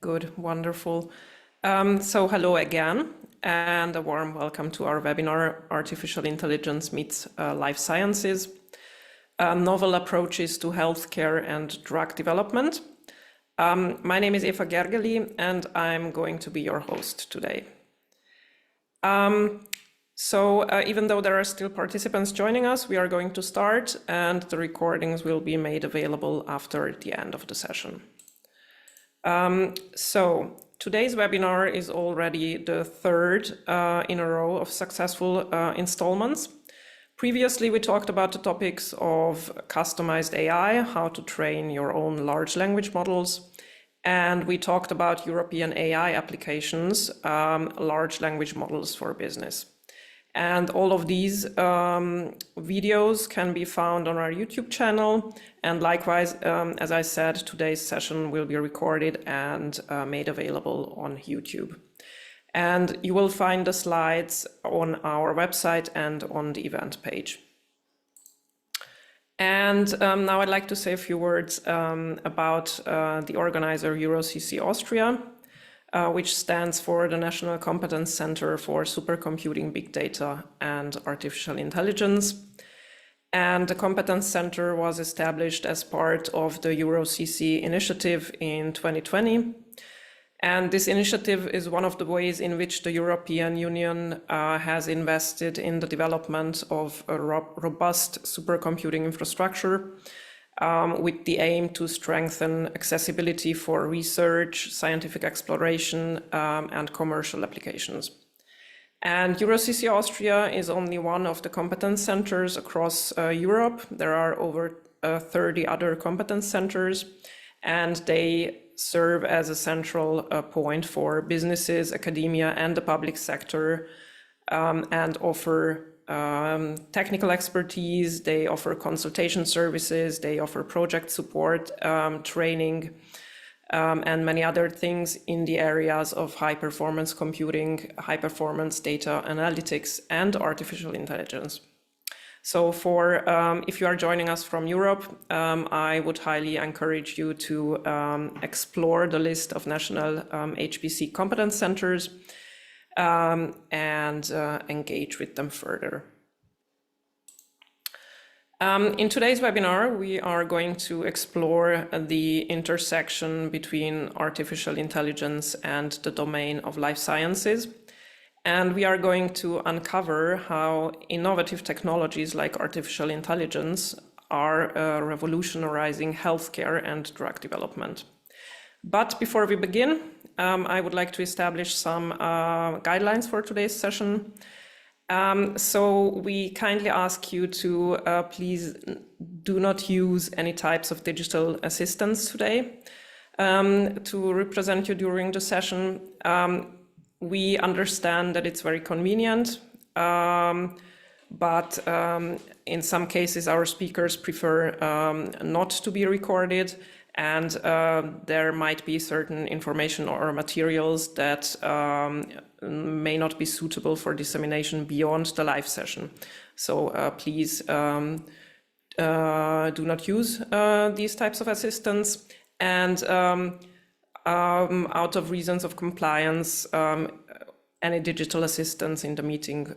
Good, wonderful. So hello again, and a warm welcome to our webinar, Artificial Intelligence Meets Life Sciences, Novel Approaches to Healthcare and Drug Development. My name is Eva Gergely, and I'm going to be your host today. Even though there are still participants joining us, we are going to start, and the recordings will be made available after the end of the session. Today's webinar is already the third in a row of successful installments. Previously, we talked about the topics of customized AI, how to train your own large language models, and we talked about European AI applications, large language models for business. And all of these videos can be found on our YouTube channel. And likewise, as I said, today's session will be recorded and made available on YouTube. And you will find the slides on our website and on the event page. And now I'd like to say a few words about the organizer EuroCC Austria, which stands for the National Competence Center for Supercomputing, Big Data and Artificial Intelligence. And the Competence Center was established as part of the EuroCC initiative in 2020. And this initiative is one of the ways in which the European Union has invested in the development of a robust supercomputing infrastructure, with the aim to strengthen accessibility for research, scientific exploration, and commercial applications. And EuroCC Austria is only one of the competence centers across Europe. There are over 30 other competence centers, and they serve as a central point for businesses, academia, and the public sector, and offer technical expertise. They offer consultation services, they offer project support, training, and many other things in the areas of high performance computing, high performance data analytics, and artificial intelligence. So if you are joining us from Europe, I would highly encourage you to explore the list of national HPC competence centers and engage with them further. In today's webinar, we are going to explore the intersection between artificial intelligence and the domain of life sciences. And we are going to uncover how innovative technologies like artificial intelligence are revolutionizing healthcare and drug development. But before we begin, I would like to establish some guidelines for today's session. So we kindly ask you to please do not use any types of digital assistants today to represent you during the session. We understand that it's very convenient, but in some cases our speakers prefer not to be recorded, and there might be certain information or materials that may not be suitable for dissemination beyond the live session. So please do not use these types of assistants, and out of reasons of compliance, any digital assistance in the meeting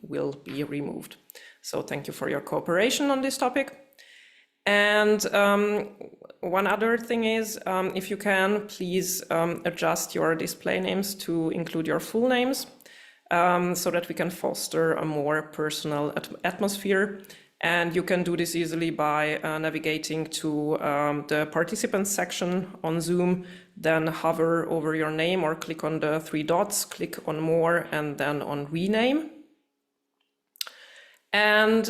will be removed. So thank you for your cooperation on this topic. And one other thing is, if you can, please adjust your display names to include your full names, so that we can foster a more personal atmosphere. And you can do this easily by navigating to the participants section on Zoom, then hover over your name or click on the three dots, click on more, and then on rename. And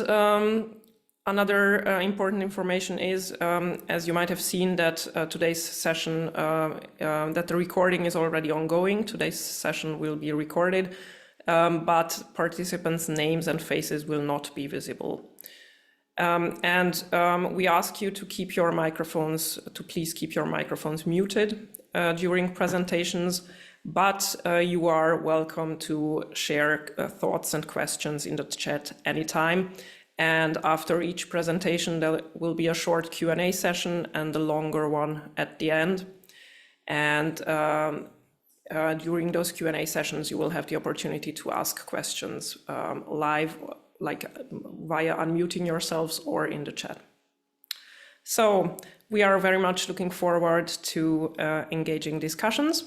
another important information is, as you might have seen, that today's session, that the recording is already ongoing. Today's session will be recorded, but participants' names and faces will not be visible. We ask you to keep your microphones, please keep your microphones muted during presentations, but you are welcome to share thoughts and questions in the chat anytime. And after each presentation, there will be a short Q&A session and a longer one at the end. And during those Q&A sessions, you will have the opportunity to ask questions live, like via unmuting yourselves or in the chat. So we are very much looking forward to engaging discussions.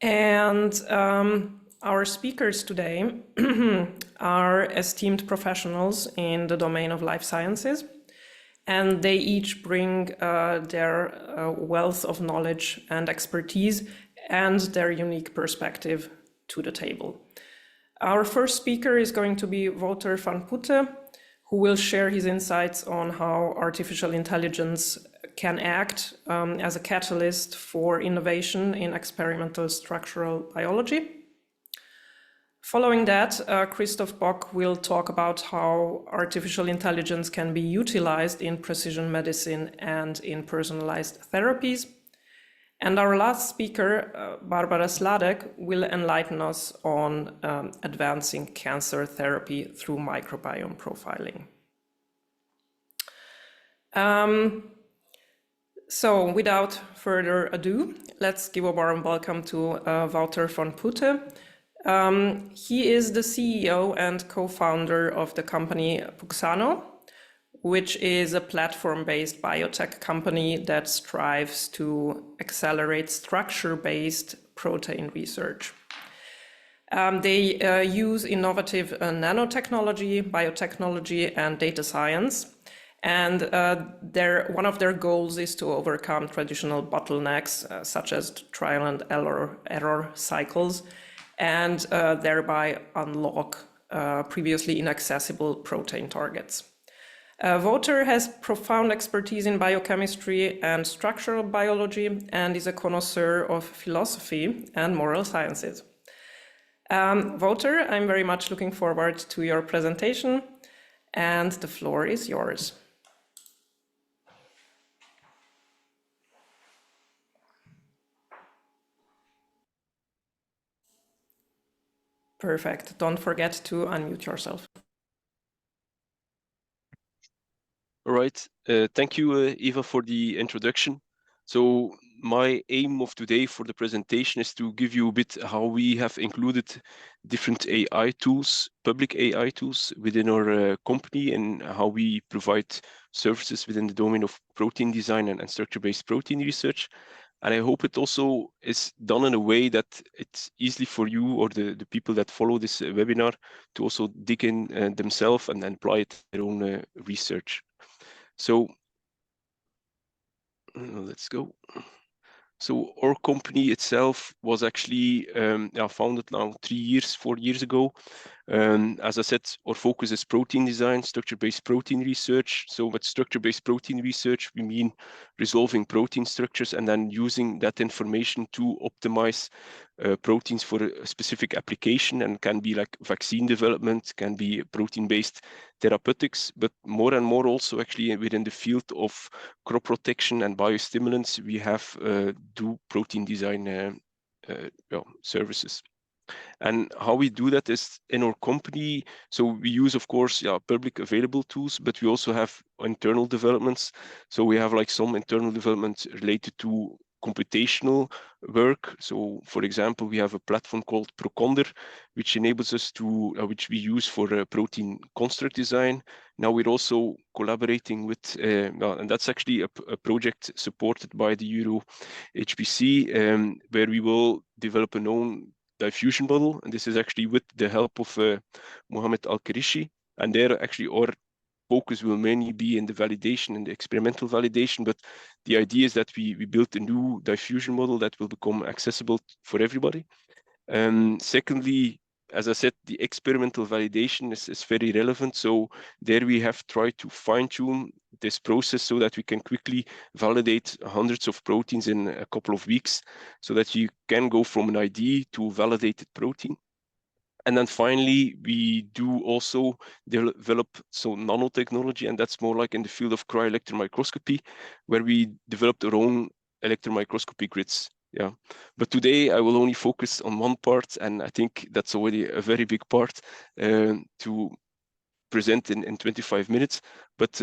And our speakers today are esteemed professionals in the domain of life sciences, and they each bring their wealth of knowledge and expertise and their unique perspective to the table. Our first speaker is going to be Wouter van Putte, who will share his insights on how artificial intelligence can act as a catalyst for innovation in experimental structural biology. Following that, Christoph Bock will talk about how artificial intelligence can be utilized in precision medicine and in personalized therapies. And our last speaker, Barbara Sladek, will enlighten us on advancing cancer therapy through microbiome profiling. So without further ado, let's give a warm welcome to Wouter van Putte. He is the CEO and co-founder of the company Puxano, which is a platform-based biotech company that strives to accelerate structure-based protein research. They use innovative nanotechnology, biotechnology, and data science. And one of their goals is to overcome traditional bottlenecks, such as trial and error cycles, and thereby unlock previously inaccessible protein targets. Wouter has profound expertise in biochemistry and structural biology and is a connoisseur of philosophy and moral sciences. Wouter, I'm very much looking forward to your presentation, and the floor is yours. Perfect. Don't forget to unmute yourself. All right. Thank you, Eva, for the introduction. So my aim of today for the presentation is to give you a bit how we have included different AI tools, public AI tools within our company, and how we provide services within the domain of protein design and structure-based protein research. And I hope it also is done in a way that it's easy for you or the people that follow this webinar to also dig in themselves and apply it to their own research. So let's go. So our company itself was actually founded now 4 years ago. As I said, our focus is protein design, structure-based protein research. So with structure-based protein research, we mean resolving protein structures and then using that information to optimize proteins for a specific application, and can be like vaccine development, can be protein-based therapeutics, but more and more also actually within the field of crop protection and biostimulants, we have do protein design services. And how we do that is in our company. So we use, of course, public available tools, but we also have internal developments. So we have like some internal developments related to computational work. So for example, we have a platform called Proconder, which enables us to, which we use for protein construct design. Now we're also collaborating with, and that's actually a project supported by the EuroCC, where we will develop a known diffusion model, and this is actually with the help of Mohammed Al-Karishi, and there actually our focus will mainly be in the validation and the experimental validation, but the idea is that we built a new diffusion model that will become accessible for everybody. Secondly, as I said, the experimental validation is very relevant. So there we have tried to fine-tune this process so that we can quickly validate hundreds of proteins in a couple of weeks, so that you can go from an ID to a validated protein. And then finally, we do also develop nanotechnology, and that's more like in the field of cryo-electron microscopy, where we developed our own electron microscopy grids. Yeah, but today I will only focus on one part, and I think that's already a very big part to present in 25 minutes. But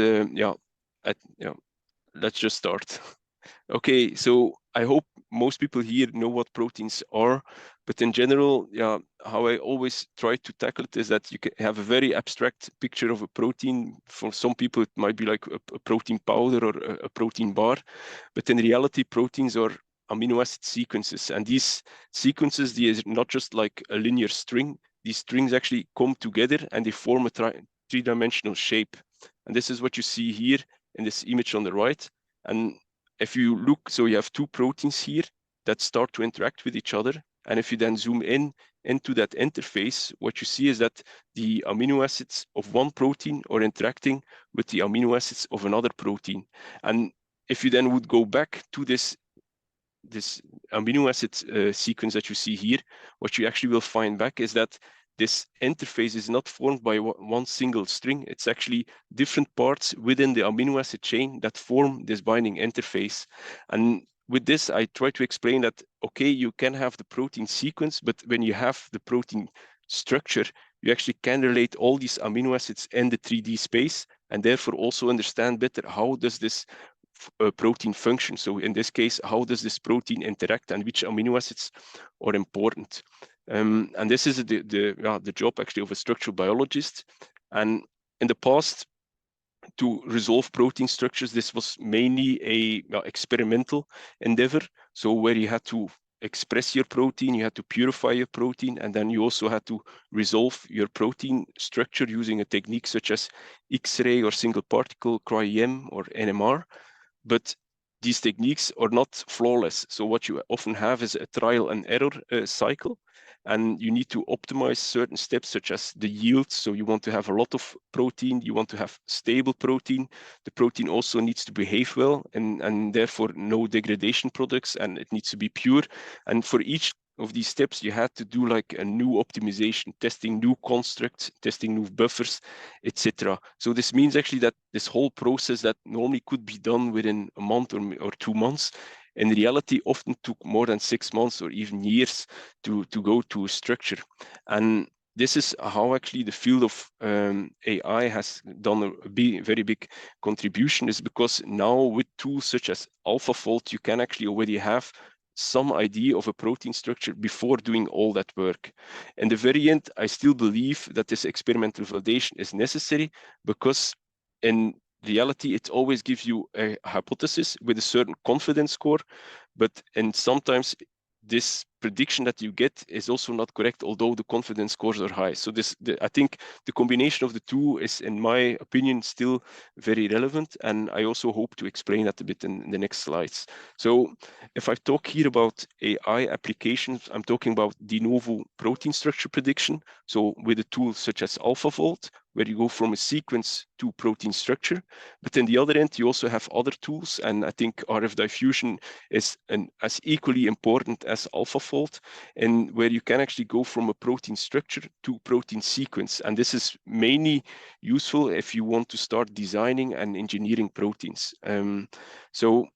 let's just start. Okay, so I hope most people here know what proteins are, but in general, yeah, how I always try to tackle it is that you can have a very abstract picture of a protein. For some people, it might be like a protein powder or a protein bar, but in reality, proteins are amino acid sequences, and these sequences, they are not just like a linear string. These strings actually come together and they form a three-dimensional shape. And this is what you see here in this image on the right. And if you look, so you have two proteins here that start to interact with each other. And if you then zoom in into that interface, what you see is that the amino acids of one protein are interacting with the amino acids of another protein. And if you then would go back to this amino acid sequence that you see here, what you actually will find back is that this interface is not formed by one single string. It's actually different parts within the amino acid chain that form this binding interface. And with this, I try to explain that, okay, you can have the protein sequence, but when you have the protein structure, you actually can relate all these amino acids in the 3D space, and therefore also understand better how does this protein function. So in this case, how does this protein interact and which amino acids are important? And this is the job actually of a structural biologist. And in the past, to resolve protein structures, this was mainly a experimental endeavor. So where you had to express your protein, you had to purify your protein, and then you also had to resolve your protein structure using a technique such as X-ray or single particle cryo-EM or NMR. But these techniques are not flawless. So what you often have is a trial and error cycle, and you need to optimize certain steps such as the yield. So you want to have a lot of protein, you want to have stable protein. The protein also needs to behave well and therefore no degradation products, and it needs to be pure. And for each of these steps, you had to do like a new optimization, testing new constructs, testing new buffers, etc. So this means actually that this whole process that normally could be done within a month or 2 months, in reality often took more than 6 months or even years to go to a structure. And this is how actually the field of AI has done a very big contribution, is because now with tools such as AlphaFold, you can actually already have some idea of a protein structure before doing all that work. In the very end, I still believe that this experimental validation is necessary, because in reality, it always gives you a hypothesis with a certain confidence score, and sometimes this prediction that you get is also not correct, although the confidence scores are high. So I think the combination of the two is, in my opinion, still very relevant, and I also hope to explain that a bit in the next slides. So if I talk here about AI applications, I'm talking about de novo protein structure prediction. So with a tool such as AlphaFold, where you go from a sequence to protein structure. But on the other end, you also have other tools, and I think RF diffusion is as equally important as AlphaFold, and where you can actually go from a protein structure to protein sequence. And this is mainly useful if you want to start designing and engineering proteins. So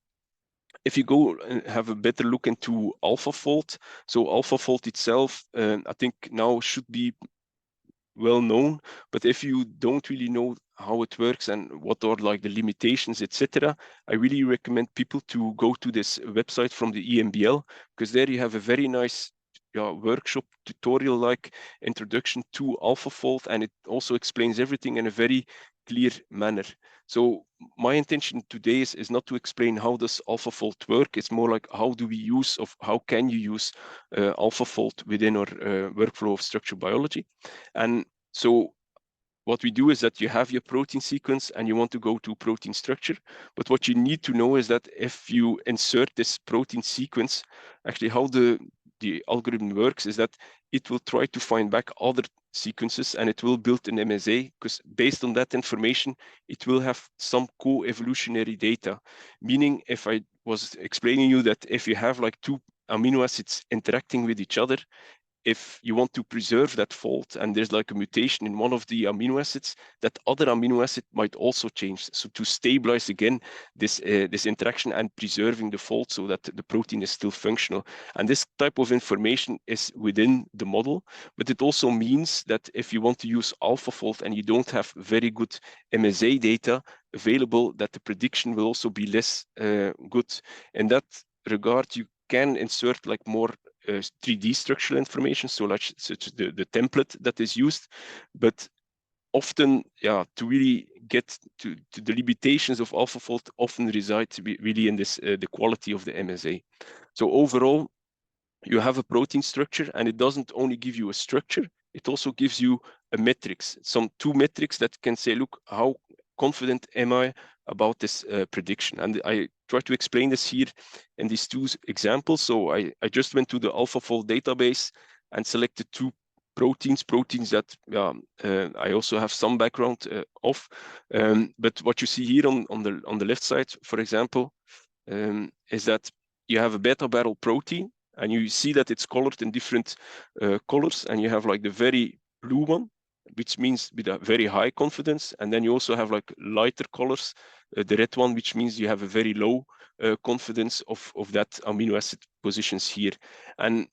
if you go and have a better look into AlphaFold, so AlphaFold itself, I think now should be well known, but if you don't really know how it works and what are like the limitations, etc., I really recommend people to go to this website from the EMBL, because there you have a very nice workshop tutorial-like introduction to AlphaFold, and it also explains everything in a very clear manner. So my intention today is not to explain how does AlphaFold work. It's more like how can you use AlphaFold within our workflow of structural biology. And so what we do is that you have your protein sequence and you want to go to protein structure. But what you need to know is that if you insert this protein sequence, actually how the algorithm works is that it will try to find back other sequences, and it will build an MSA, because based on that information, it will have some co-evolutionary data. Meaning, if I was explaining you that if you have like two amino acids interacting with each other, if you want to preserve that fold and there's like a mutation in one of the amino acids, that other amino acid might also change. So to stabilize again this interaction and preserving the fold so that the protein is still functional. And this type of information is within the model, but it also means that if you want to use AlphaFold and you don't have very good MSA data available, that the prediction will also be less good. In that regard, you can insert like more 3D structural information, so like such the template that is used, but often, yeah, to really get to the limitations of AlphaFold often reside to be really in this the quality of the MSA. So overall, you have a protein structure, and it doesn't only give you a structure, it also gives you a metrics, some 2 metrics that can say, look, how confident am I about this prediction? And I try to explain this here in these 2 examples. So I just went to the AlphaFold database and selected 2 proteins that I also have some background of. But what you see here on the left side, for example, is that you have a beta barrel protein, and you see that it's colored in different colors, and you have like the very blue one, which means with a very high confidence, and then you also have like lighter colors, the red one, which means you have a very low confidence of that amino acid positions here. And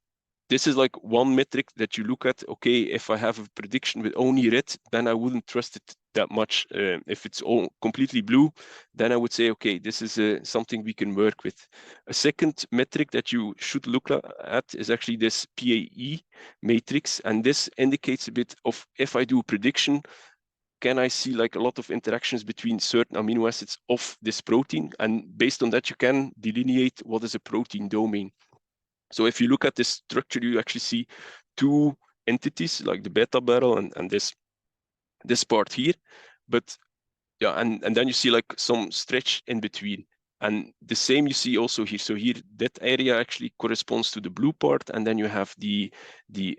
this is like one metric that you look at. Okay, if I have a prediction with only red, then I wouldn't trust it that much. If it's all completely blue, then I would say, okay, this is something we can work with. A second metric that you should look at is actually this PAE matrix, and this indicates a bit of, if I do a prediction, can I see like a lot of interactions between certain amino acids of this protein? And based on that, you can delineate what is a protein domain. So if you look at this structure, you actually see 2 entities, like the beta barrel and this part here. But yeah, and then you see like some stretch in between. And the same you see also here. So here, that area actually corresponds to the blue part, and then you have the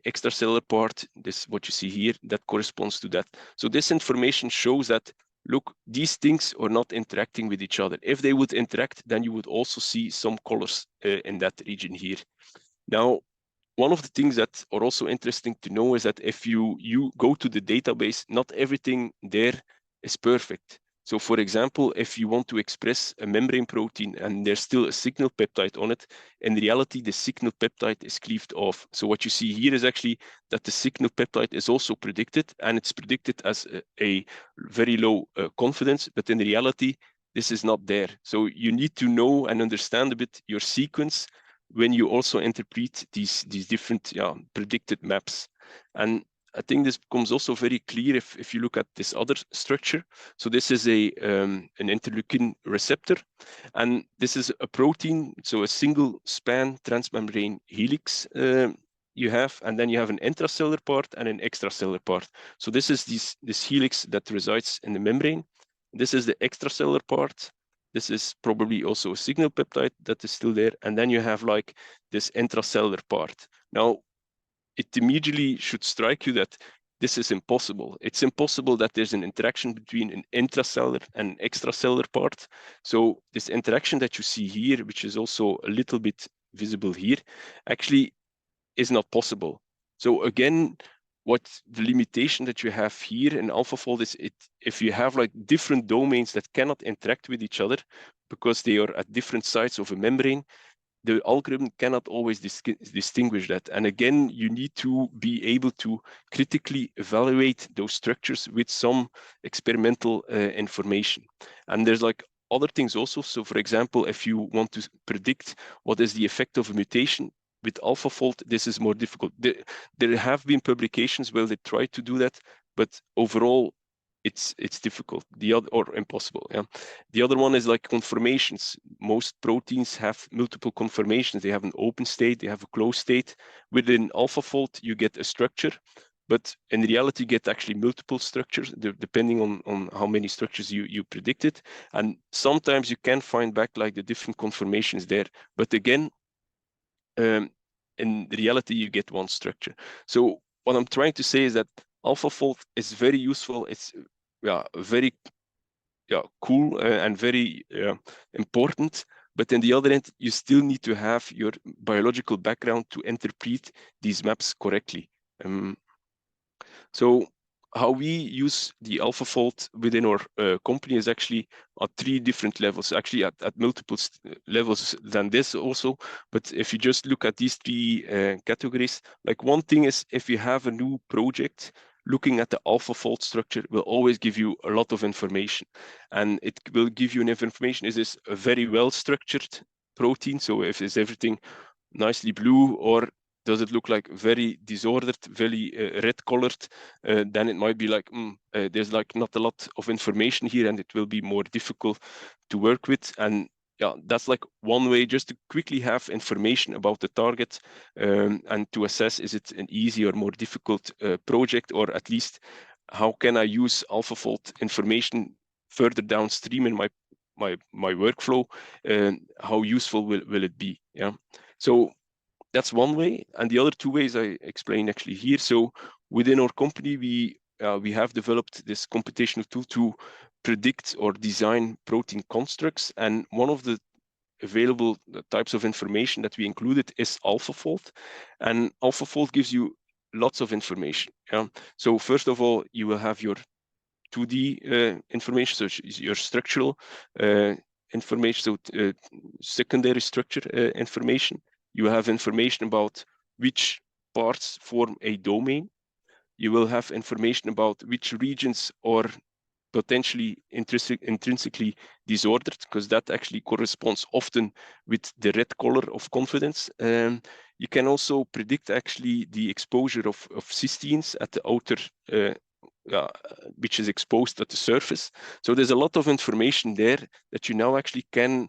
extracellular part, this what you see here, that corresponds to that. So this information shows that, look, these things are not interacting with each other. If they would interact, then you would also see some colors in that region here. Now, one of the things that are also interesting to know is that if you go to the database, not everything there is perfect. So for example, if you want to express a membrane protein and there's still a signal peptide on it, in reality, the signal peptide is cleaved off. So what you see here is actually that the signal peptide is also predicted, and it's predicted as a very low confidence, but in reality, this is not there. So you need to know and understand a bit your sequence when you also interpret these different predicted maps. And I think this becomes also very clear if you look at this other structure. So this is an interleukin receptor, and this is a protein, so a single span transmembrane helix you have, and then you have an intracellular part and an extracellular part. So this is this helix that resides in the membrane. This is the extracellular part. This is probably also a signal peptide that is still there. And then you have like this intracellular part. Now, it immediately should strike you that this is impossible. It's impossible that there's an interaction between an intracellular and extracellular part. So this interaction that you see here, which is also a little bit visible here, actually is not possible. So again, what the limitation that you have here in AlphaFold is if you have like different domains that cannot interact with each other because they are at different sides of a membrane, the algorithm cannot always distinguish that. And again, you need to be able to critically evaluate those structures with some experimental information. And there's like other things also. So for example, if you want to predict what is the effect of a mutation, with AlphaFold, this is more difficult. There have been publications where they try to do that, but overall, it's difficult. Or impossible. Yeah. The other one is like conformations. Most proteins have multiple conformations. They have an open state, they have a closed state. Within AlphaFold, you get a structure, but in reality, you get actually multiple structures depending on how many structures you predicted. And sometimes you can find back like the different conformations there. But again, in reality, you get one structure. So what I'm trying to say is that AlphaFold is very useful. It's very cool and very important. But in the other end, you still need to have your biological background to interpret these maps correctly. So how we use the AlphaFold within our company is actually at 3 different levels, actually at multiple levels than this also. But if you just look at these 3 categories, like one thing is if you have a new project, looking at the AlphaFold structure will always give you a lot of information. And it will give you enough information. Is this a very well structured protein? So if is everything nicely blue, or does it look like very disordered, very red colored? Then it might be like, there's like not a lot of information here, and it will be more difficult to work with. And yeah, that's like one way just to quickly have information about the target, and to assess, is it an easy or more difficult project, or at least how can I use AlphaFold information further downstream in my workflow, and how useful will it be? Yeah, so that's one way, and the other two ways I explain actually here. So within our company, we have developed this computational tool to predict or design protein constructs, and one of the available types of information that we included is AlphaFold, and AlphaFold gives you lots of information. Yeah, so first of all, you will have your 2D information, so your structural information, so secondary structure information. You have information about which parts form a domain. You will have information about which regions are potentially intrinsically disordered, because that actually corresponds often with the red color of confidence. You can also predict actually the exposure of cysteines at the outer which is exposed at the surface. So there's a lot of information there that you now actually can,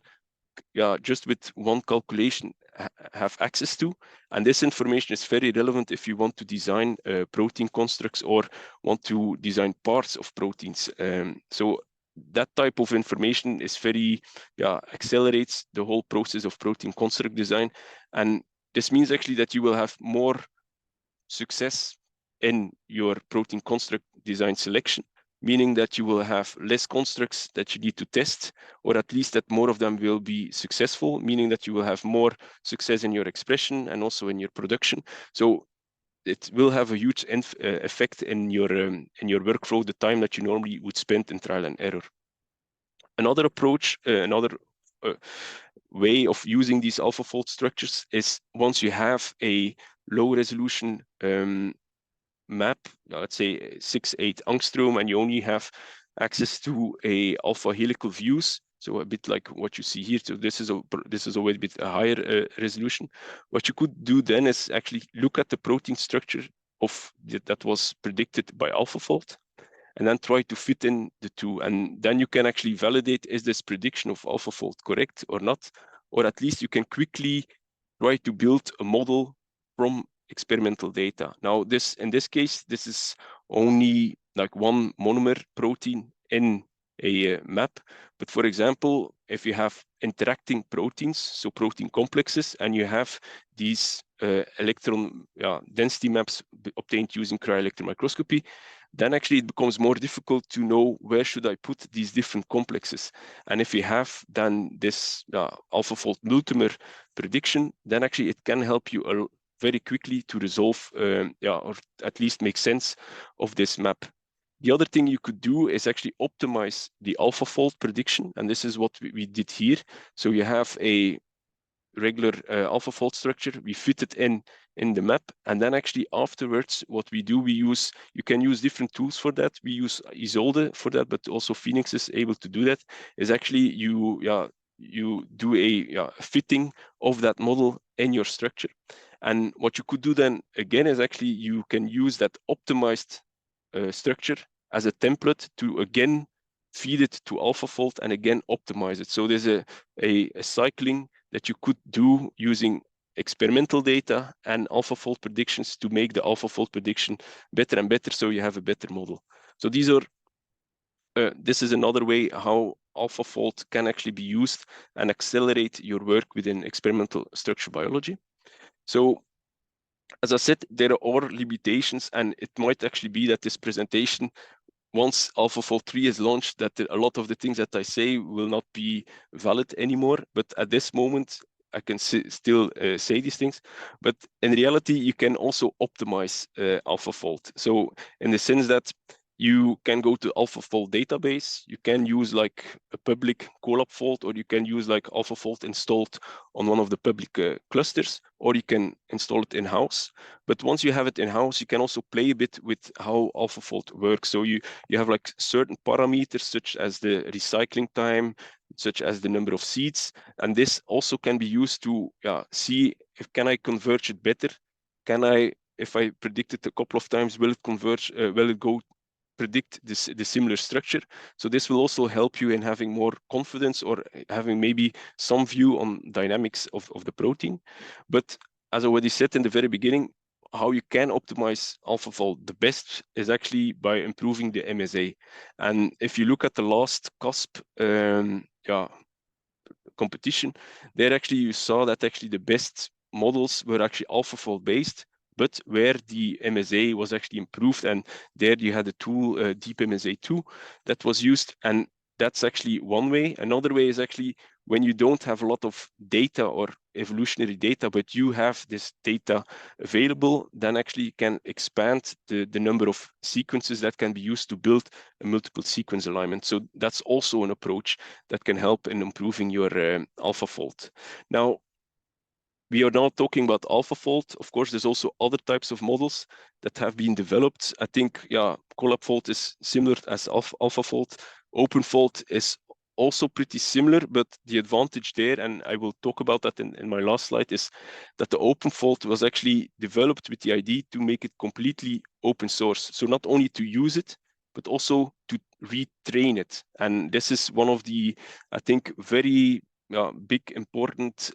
just with one calculation, have access to. And this information is very relevant if you want to design protein constructs or want to design parts of proteins. So that type of information is very, accelerates the whole process of protein construct design. And this means actually that you will have more success in your protein construct design selection, meaning that you will have less constructs that you need to test, or at least that more of them will be successful, meaning that you will have more success in your expression and also in your production. So it will have a huge effect in your workflow, the time that you normally would spend in trial and error. Another approach, another way of using these AlphaFold structures is, once you have a low resolution map, let's say 6-8 angstrom, and you only have access to a alpha helical views, so a bit like what you see here. So this is always a bit a higher resolution. What you could do then is actually look at the protein structure of that was predicted by AlphaFold, and then try to fit in the two, and then you can actually validate, is this prediction of AlphaFold correct or not, or at least you can quickly try to build a model from experimental data. Now, in this case, this is only like one monomer protein in a map. But for example, if you have interacting proteins, so protein complexes, and you have these electron density maps obtained using cryo-electron microscopy, then actually it becomes more difficult to know where should I put these different complexes. And if you have then this AlphaFold multimer prediction, then actually it can help you very quickly to resolve, or at least make sense of this map. The other thing you could do is actually optimize the AlphaFold prediction, and this is what we did here. So you have a regular AlphaFold structure, we fit it in the map, and then actually afterwards what we do, you can use different tools for that. We use Isolde for that, but also Phoenix is able to do that, is actually you do a fitting of that model in your structure. And what you could do then again is actually you can use that optimized structure as a template to again feed it to AlphaFold and again optimize it. So there's a cycling that you could do using experimental data and AlphaFold predictions to make the AlphaFold prediction better and better, so you have a better model. So these are this is another way how AlphaFold can actually be used and accelerate your work within experimental structural biology. So as I said, there are limitations, and it might actually be that this presentation, once AlphaFold 3 is launched, that a lot of the things that I say will not be valid anymore. But at this moment, I can still say these things. But in reality, you can also optimize AlphaFold. So in the sense that you can go to AlphaFold database, you can use like a public Colab fold, or you can use like AlphaFold installed on one of the public clusters, or you can install it in-house. But once you have it in-house, you can also play a bit with how AlphaFold works. So you have like certain parameters, such as the recycling time, such as the number of seeds, and this also can be used to see can I converge it better? Can I, if I predict it a couple of times, will it converge? Will it go predict the similar structure? So this will also help you in having more confidence or having maybe some view on dynamics of the protein. But as I already said in the very beginning, how you can optimize AlphaFold the best is actually by improving the MSA. And if you look at the last CASP competition, there actually you saw that actually the best models were actually AlphaFold based, but where the MSA was actually improved, and there you had a tool, Deep MSA 2, that was used, and that's actually one way. Another way is actually when you don't have a lot of data or evolutionary data, but you have this data available, then actually you can expand the number of sequences that can be used to build a multiple sequence alignment. So that's also an approach that can help in improving your AlphaFold. Now, we are now talking about AlphaFold. Of course, there's also other types of models that have been developed. I think, CollabFold is similar as AlphaFold. OpenFold is also pretty similar, but the advantage there, and I will talk about that in my last slide, is that the OpenFold was actually developed with the idea to make it completely open source. So not only to use it, but also to retrain it. And this is one of the, I think, very big important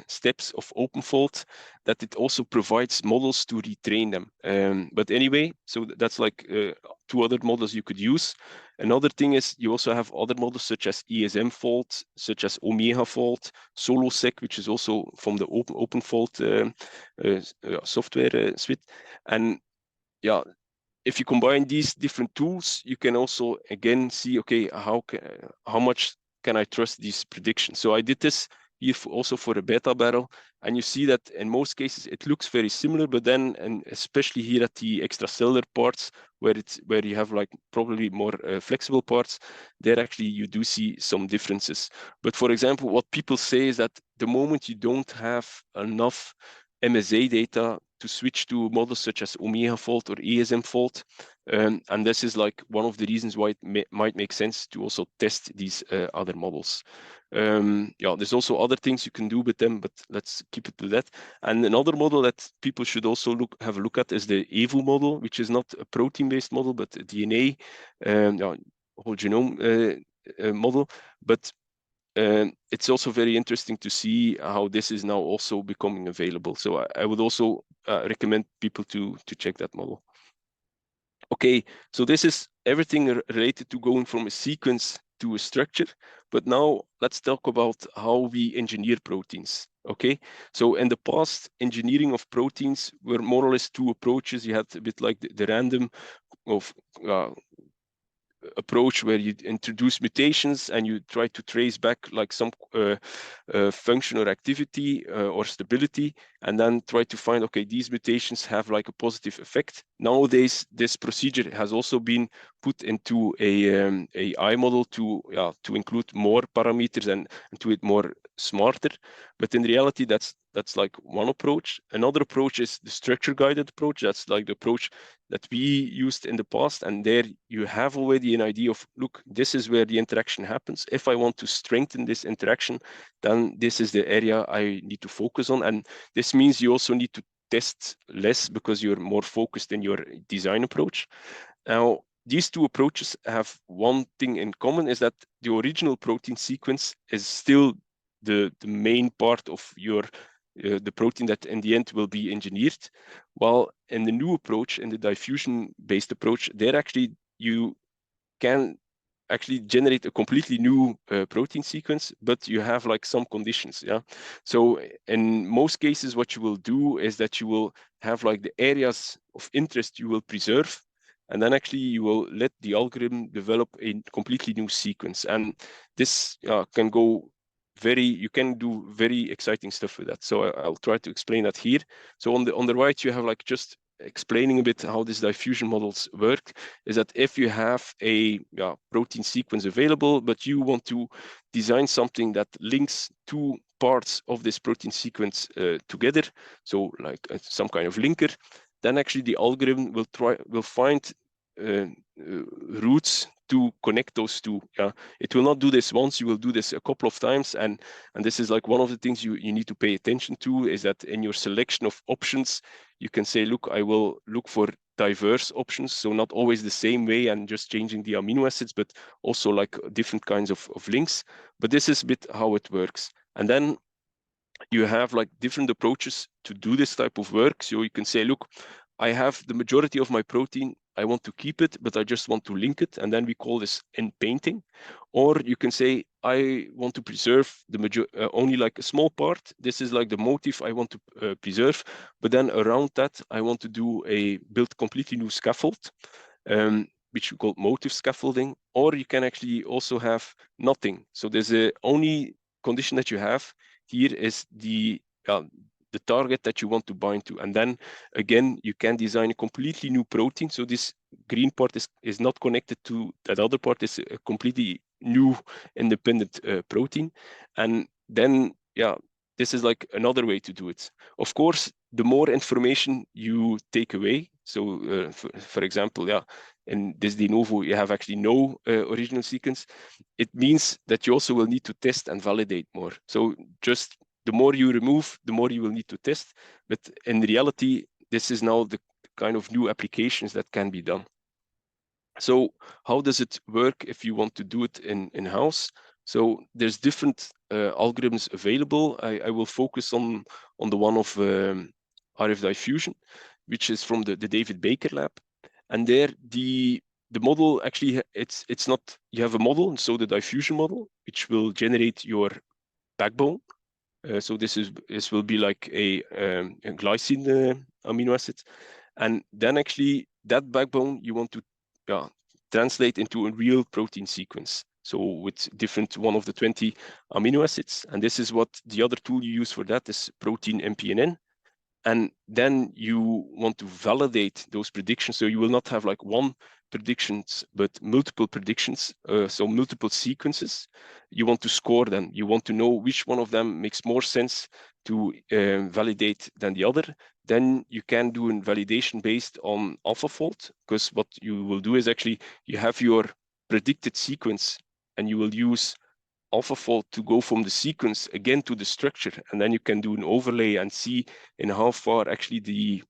steps of OpenFold, that it also provides models to retrain them. But anyway, so that's like 2 other models you could use. Another thing is you also have other models such as ESM Fold, such as Omega Fold, SoloSec, which is also from the OpenFold software suite. And if you combine these different tools, you can also again see, okay, how much can I trust these predictions? So I did this here also for a beta barrel, and you see that in most cases it looks very similar, but then, and especially here at the extracellular parts, where you have like probably more flexible parts, there actually you do see some differences. But for example, what people say is that the moment you don't have enough MSA data to switch to models such as Omega Fold or ESM Fold, and this is like one of the reasons why it might make sense to also test these other models. There's also other things you can do with them, but let's keep it to that. And another model that people should also have a look at is the EVU model, which is not a protein-based model, but a DNA, whole genome model. But it's also very interesting to see how this is now also becoming available. So I would also recommend people to check that model. Okay, so this is everything related to going from a sequence to a structure. But now let's talk about how we engineer proteins. Okay, so in the past, engineering of proteins were more or less 2 approaches. You had a bit like the random of approach where you introduce mutations and you try to trace back like some function or activity or stability, and then try to find, okay, these mutations have like a positive effect. Nowadays, this procedure has also been put into a AI model to include more parameters and to it more smarter. But in reality, that's like one approach. Another approach is the structure-guided approach. That's like the approach that we used in the past, and there you have already an idea of, look, this is where the interaction happens. If I want to strengthen this interaction, then this is the area I need to focus on. And this means you also need to test less because you're more focused in your design approach. Now, these 2 approaches have one thing in common, is that the original protein sequence is still the main part of your the protein that in the end will be engineered. While in the new approach, in the diffusion-based approach, there actually you can actually generate a completely new protein sequence, but you have like some conditions. So in most cases, what you will do is that you will have like the areas of interest you will preserve, and then actually you will let the algorithm develop a completely new sequence. And this can go you can do very exciting stuff with that. So I'll try to explain that here. So on the right, you have like just explaining a bit how these diffusion models work, is that if you have a protein sequence available, but you want to design something that links 2 parts of this protein sequence together, so like some kind of linker, then actually the algorithm will find routes to connect those two. Yeah, it will not do this once. You will do this a couple of times, and this is like one of the things you need to pay attention to, is that in your selection of options, you can say, look, I will look for diverse options, so not always the same way and just changing the amino acids, but also like different kinds of links. But this is a bit how it works. And then you have like different approaches to do this type of work. So you can say, look, I have the majority of my protein, I want to keep it, but I just want to link it. And then we call this in-painting. Or you can say, I want to preserve the only like a small part. This is like the motif I want to preserve. But then around that, I want to build completely new scaffold, which we call motif scaffolding. Or you can actually also have nothing. So there's a only condition that you have here is the target that you want to bind to. And then again, you can design a completely new protein. So this green part is not connected to that other part, is a completely new independent protein. And then, yeah, this is like another way to do it. Of course, the more information you take away, so for example, yeah, in this de novo, you have actually no original sequence. It means that you also will need to test and validate more. So just the more you remove, the more you will need to test. But in reality, this is now the kind of new applications that can be done. So how does it work if you want to do it in-house? So there's different algorithms available. I will focus on the one of RF diffusion, which is from the David Baker lab. And there the model actually, it's not, you have a model, and so the diffusion model, which will generate your backbone. So this will be like a glycine amino acid. And then actually that backbone you want to translate into a real protein sequence. So with different one of the 20 amino acids. And this is what the other tool you use for that is protein MPNN. And then you want to validate those predictions. So you will not have like one predictions, but multiple predictions, so multiple sequences. You want to score them. You want to know which one of them makes more sense to validate than the other. Then you can do a validation based on AlphaFold, because what you will do is actually you have your predicted sequence and you will use AlphaFold to go from the sequence again to the structure, and then you can do an overlay and see in how far actually the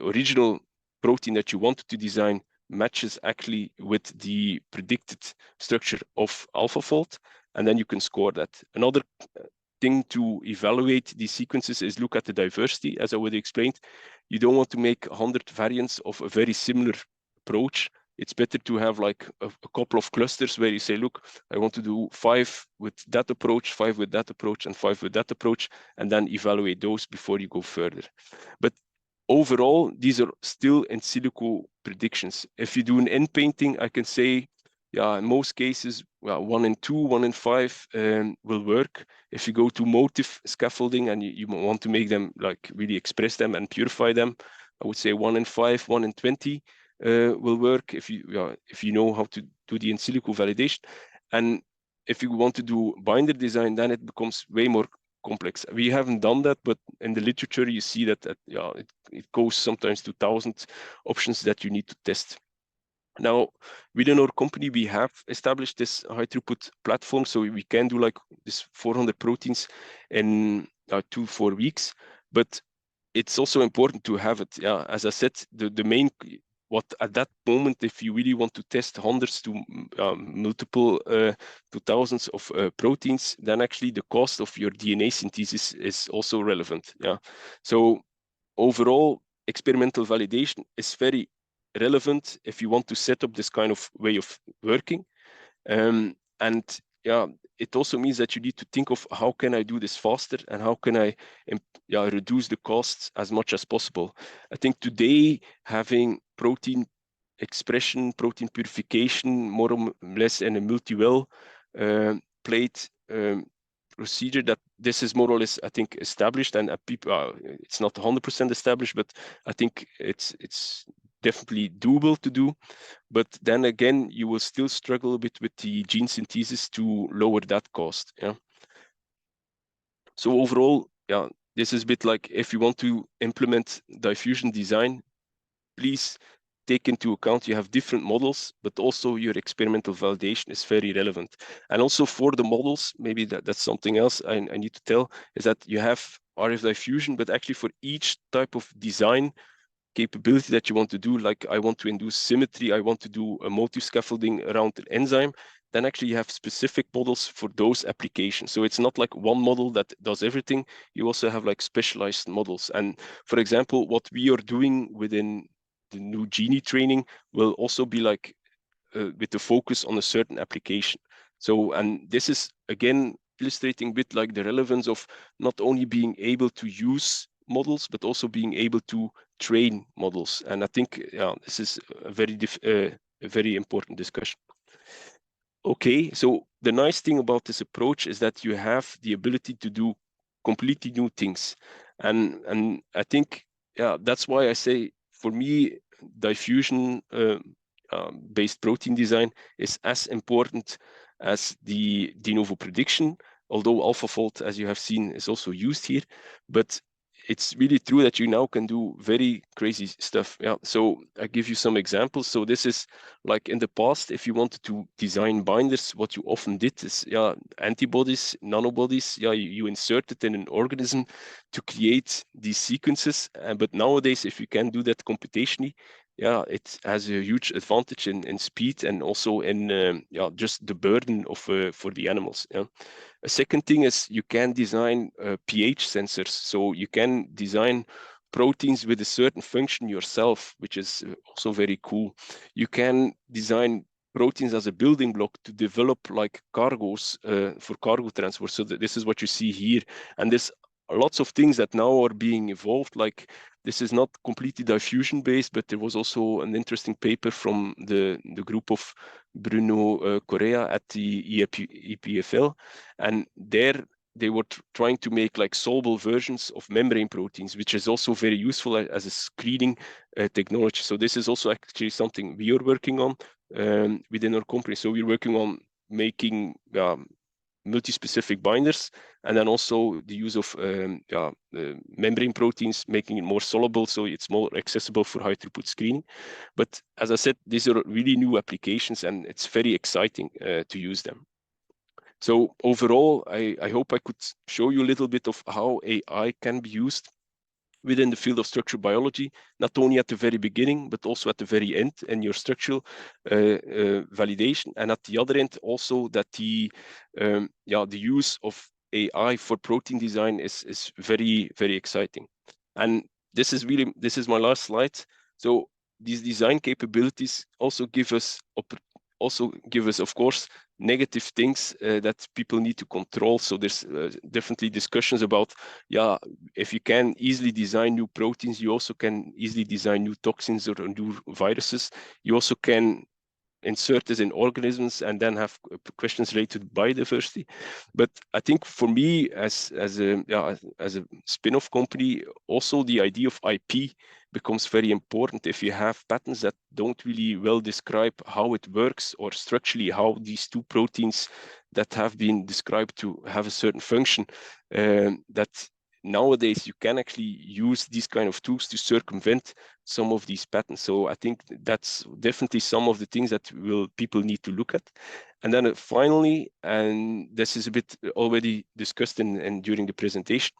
original protein that you wanted to design matches actually with the predicted structure of AlphaFold, and then you can score that. Another thing to evaluate these sequences is look at the diversity. As I already explained, you don't want to make 100 variants of a very similar approach. It's better to have like a couple of clusters where you say, look, I want to do 5 with that approach, 5 with that approach, and 5 with that approach, and then evaluate those before you go further. But overall, these are still in silico predictions. If you do an end painting, I can say, yeah, in most cases, well, 1 in 2, 1 in 5 will work. If you go to motif scaffolding and you want to make them like really express them and purify them, I would say 1 in 5, 1 in 20 will work if you know how to do the in silico validation. And if you want to do binder design, then it becomes way more complex. We haven't done that, but in the literature you see that it goes sometimes to 1,000 options that you need to test. Now, within our company, we have established this high throughput platform, so we can do like this 400 proteins in 2-4 weeks. But it's also important to have it. Yeah, as I said, the main what at that moment, if you really want to test hundreds to multiple to thousands of proteins, then actually the cost of your DNA synthesis is also relevant. Yeah, so overall, experimental validation is very relevant if you want to set up this kind of way of working. And yeah, it also means that you need to think of how can I do this faster and how can I reduce the costs as much as possible. I think today having protein expression, protein purification, more or less in a multi-well plate procedure, that this is more or less, I think, established, and people, it's not 100% established, but I think it's definitely doable to do. But then again, you will still struggle a bit with the gene synthesis to lower that cost. Yeah. So overall, yeah, this is a bit like if you want to implement diffusion design, please take into account you have different models, but also your experimental validation is very relevant. And also for the models, maybe that's something else I need to tell, is that you have RF diffusion, but actually for each type of design capability that you want to do, like I want to induce symmetry, I want to do a multi-scaffolding around an enzyme, then actually you have specific models for those applications. So it's not like one model that does everything. You also have like specialized models. And for example, what we are doing within the new Genie training will also be like with the focus on a certain application. So, and this is again illustrating a bit like the relevance of not only being able to use models, but also being able to train models. And I think this is a very important discussion. Okay, so the nice thing about this approach is that you have the ability to do completely new things. And I think, that's why I say, for me, diffusion based protein design is as important as the de novo prediction, although AlphaFold, as you have seen, is also used here. But it's really true that you now can do very crazy stuff. Yeah. So I give you some examples. So this is like in the past, if you wanted to design binders, what you often did is antibodies, nanobodies. You insert it in an organism to create these sequences. But nowadays, if you can do that computationally, it has a huge advantage in speed and also in just the burden of for the animals. Yeah. A second thing is you can design pH sensors. So you can design proteins with a certain function yourself, which is also very cool. You can design proteins as a building block to develop like cargos for cargo transport. So this is what you see here. And there's lots of things that now are being evolved. Like this is not completely diffusion based, but there was also an interesting paper from the group of Bruno Correa at the EPFL. And there they were trying to make like soluble versions of membrane proteins, which is also very useful as a screening technology. So this is also actually something we are working on within our company. So we're working on making multi-specific binders, and then also the use of membrane proteins, making it more soluble so it's more accessible for high throughput screening. But as I said, these are really new applications and it's very exciting to use them. So overall, I hope I could show you a little bit of how AI can be used within the field of structural biology, not only at the very beginning, but also at the very end in your structural validation. And at the other end, also that the use of AI for protein design is very, very exciting. And this is my last slide. So these design capabilities also give us, of course, negative things that people need to control. So there's definitely discussions about, if you can easily design new proteins, you also can easily design new toxins or new viruses. You also can insert this in organisms and then have questions related to biodiversity. But I think for me, as a spin-off company, also the idea of IP becomes very important. If you have patents that don't really well describe how it works or structurally how these two proteins that have been described to have a certain function, that nowadays you can actually use these kind of tools to circumvent some of these patents. So I think that's definitely some of the things that people need to look at. And then finally, and this is a bit already discussed during the presentation,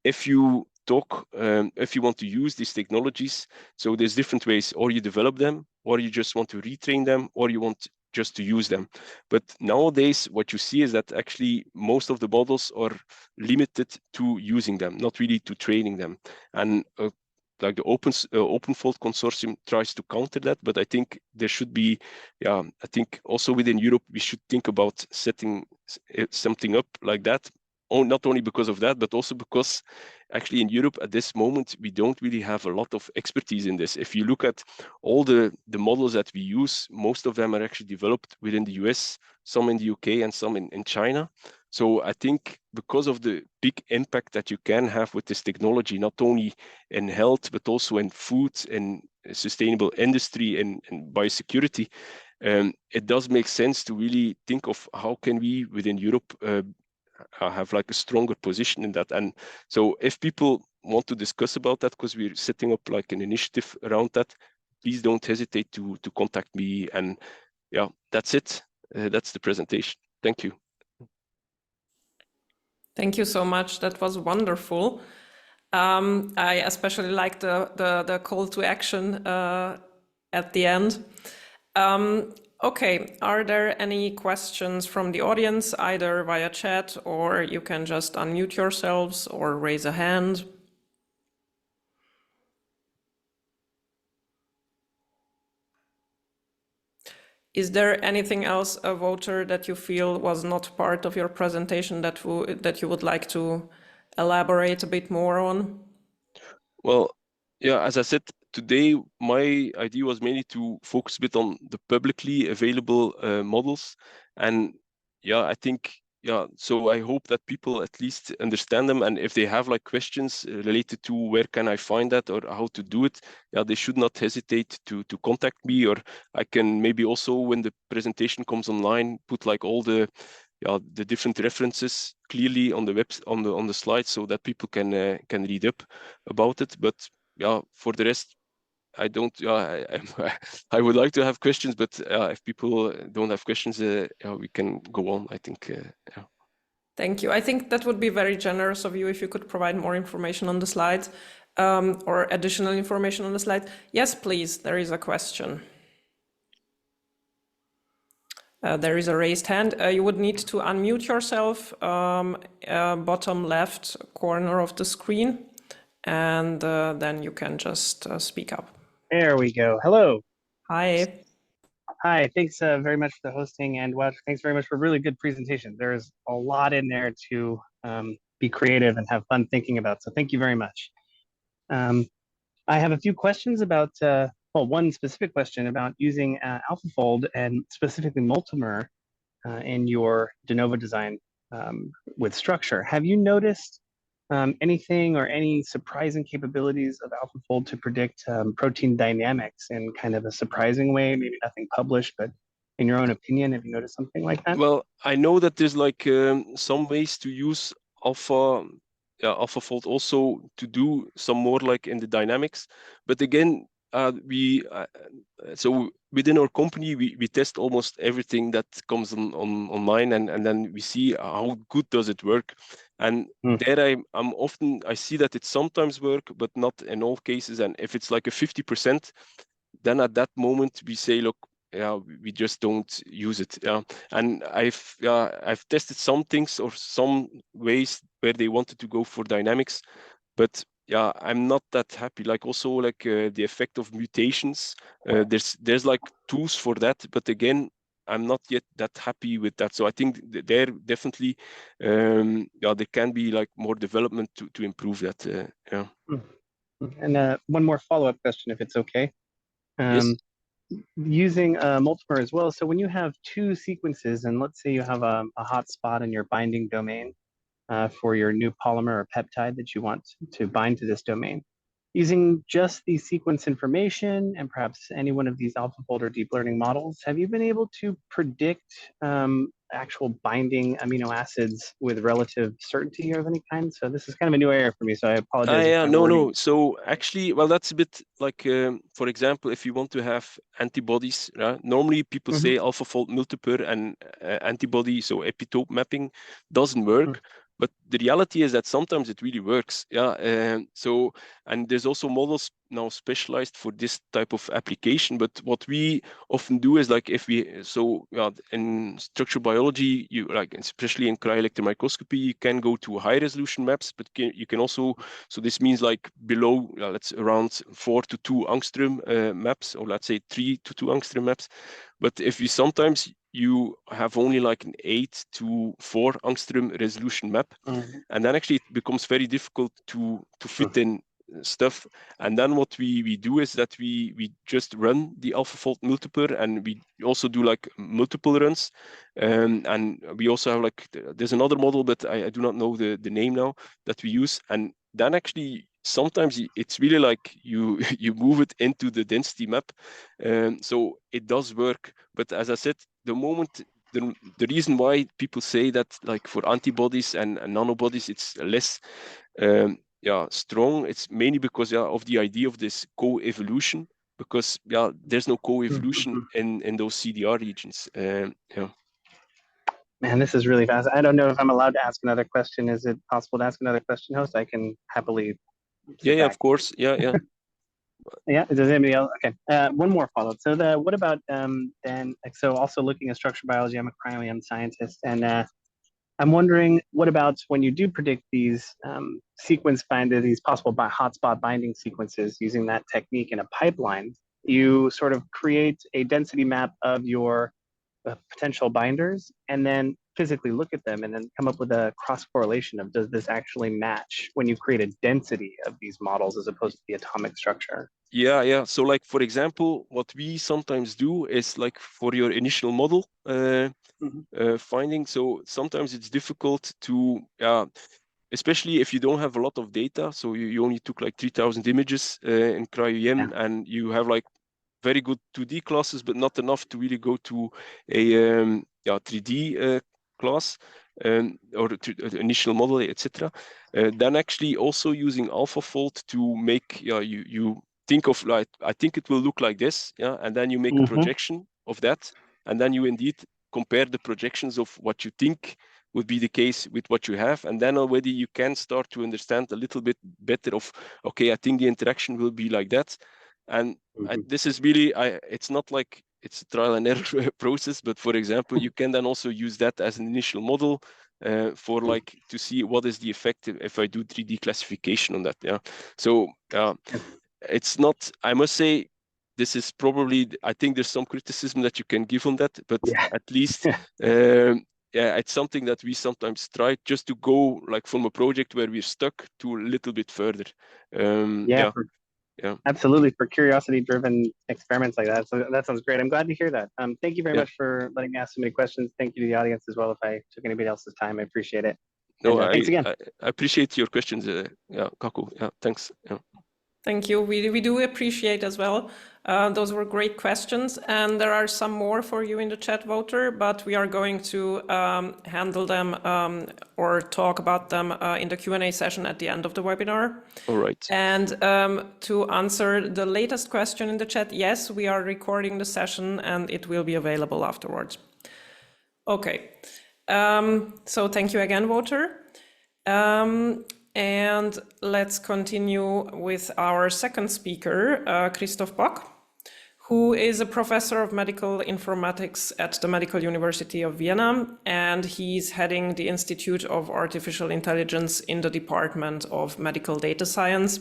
if you want to use these technologies, so there's different ways, or you develop them, or you just want to retrain them, or you want just to use them. But nowadays, what you see is that actually most of the models are limited to using them, not really to training them. And like the OpenFold consortium tries to counter that, but I think there should be, I think also within Europe, we should think about setting something up like that. Not only because of that, but also because actually in Europe at this moment, we don't really have a lot of expertise in this. If you look at all the models that we use, most of them are actually developed within the US, some in the UK and some in China. So I think because of the big impact that you can have with this technology, not only in health, but also in food and sustainable industry and biosecurity, it does make sense to really think of how can we within Europe have like a stronger position in that. And so if people want to discuss about that, because we're setting up like an initiative around that, please don't hesitate to contact me. And yeah, that's it. That's the presentation. Thank you. Thank you so much. That was wonderful. I especially like the call to action at the end. Okay, are there any questions from the audience, either via chat, or you can just unmute yourselves or raise a hand? Is there anything else, Wouter, that you feel was not part of your presentation that you would like to elaborate a bit more on? Well, yeah, as I said, today my idea was mainly to focus a bit on the publicly available models. And yeah, I think, yeah, so I hope that people at least understand them. And if they have like questions related to where can I find that or how to do it, yeah, they should not hesitate to contact me. Or I can maybe also, when the presentation comes online, put like all the different references clearly on the on the slide, so that people can read up about it. But yeah, for the rest, I don't. I would like to have questions, but if people don't have questions, we can go on. I think. Yeah. Thank you. I think that would be very generous of you if you could provide more information on the slides, or additional information on the slide. Yes, please. There is a question. There is a raised hand. You would need to unmute yourself, bottom left corner of the screen, and then you can just speak up. There we go. Hello. Hi. Hi, thanks very much for the hosting, and Wouter, thanks very much for a really good presentation. There's a lot in there to be creative and have fun thinking about, so thank you very much. I have a few questions about, well, one specific question about using AlphaFold and specifically Multimer in your de novo design with structure. Have you noticed anything or any surprising capabilities of AlphaFold to predict protein dynamics in kind of a surprising way? Maybe nothing published, but in your own opinion, have you noticed something like that? Well, I know that there's like some ways to use AlphaFold also to do some more like in the dynamics. But again, so within our company, we test almost everything that comes online, and then we see how good does it work. And there I see that it sometimes work, but not in all cases. And if it's like a 50%, then at that moment we say, look, yeah, we just don't use it. Yeah, and I've tested some things or some ways where they wanted to go for dynamics, but yeah, I'm not that happy. Like also like the effect of mutations. There's like tools for that, but again, I'm not yet that happy with that. So I think there definitely, there can be like more development to improve that. Yeah. And one more follow-up question, if it's okay. Yes. Using Multimer as well. So when you have two sequences, and let's say you have a hot spot in your binding domain for your new polymer or peptide that you want to bind to this domain, using just the sequence information and perhaps any one of these AlphaFold or deep learning models, have you been able to predict actual binding amino acids with relative certainty of any kind? So this is kind of a new area for me, so I apologize. Yeah, no. So actually, well, that's a bit like, for example, if you want to have antibodies, normally people say AlphaFold multiple and antibody, so epitope mapping doesn't work. But the reality is that sometimes it really works. Yeah. So, and there's also models now specialized for this type of application. But what we often do is like, in structural biology, you like, especially in cryo-electron microscopy, you can go to high resolution maps, but you can also, so this means like below, let's around 4 to 2 angstrom maps, or let's say 3 to 2 angstrom maps. But if you sometimes you have only like an 8 to 4 angstrom resolution map, and then actually it becomes very difficult to fit in stuff. And then what we do is that we just run the AlphaFold multiple, and we also do like multiple runs. And we also have like, there's another model, but I do not know the name now, that we use. And then actually sometimes it's really like you move it into the density map. So it does work. But as I said, the moment, the reason why people say that like for antibodies and nanobodies it's less strong, it's mainly because of the idea of this co-evolution. because there's no co-evolution in those CDR regions. Man, this is really fast. I don't know if I'm allowed to ask another question. Is it possible to ask another question, host? I can happily. Yeah, of course. Yeah. Yeah. Does anybody else? Okay. One more follow-up. So what about then? So also looking at structural biology, I'm a cryo-EM scientist, and I'm wondering, what about when you do predict these these possible hotspot binding sequences using that technique in a pipeline? You sort of create a density map of your potential binders and then physically look at them and then come up with a cross correlation of, does this actually match when you create a density of these models as opposed to the atomic structure? Yeah. So like, for example, what we sometimes do is like for your initial model finding. So sometimes it's difficult to, especially if you don't have a lot of data. So you only took like 3,000 images in cryo-EM, and you have like very good 2D classes, but not enough to really go to a 3D class or to initial model, etc. Then actually also using AlphaFold to make you think of, like, I think it will look like this, and then you make a projection of that, and then you indeed compare the projections of what you think would be the case with what you have, and then already you can start to understand a little bit better of, okay, I think the interaction will be like that. And this is really, it's not like it's a trial and error process, but for example, you can then also use that as an initial model for like to see what is the effect if I do 3D classification on that. So it's not, I must say, this is probably, I think there's some criticism that you can give on that, but at least it's something that we sometimes try just to go like from a project where we're stuck to a little bit further. Absolutely, for curiosity-driven experiments like that. So that sounds great. I'm glad to hear that. Thank you very much for letting me ask so many questions. Thank you to the audience as well. If I took anybody else's time, I appreciate it. No, thanks again. I appreciate your questions. Kaku. Thanks. Thank you. We do appreciate as well. Those were great questions, and there are some more for you in the chat, Wouter, but we are going to handle them or talk about them in the Q&A session at the end of the webinar. All right. And to answer the latest question in the chat, yes, we are recording the session and it will be available afterwards. Okay. So thank you again, Wouter. And let's continue with our second speaker, Christoph Bock, who is a professor of medical informatics at the Medical University of Vienna, and he's heading the Institute of Artificial Intelligence in the Department of Medical Data Science.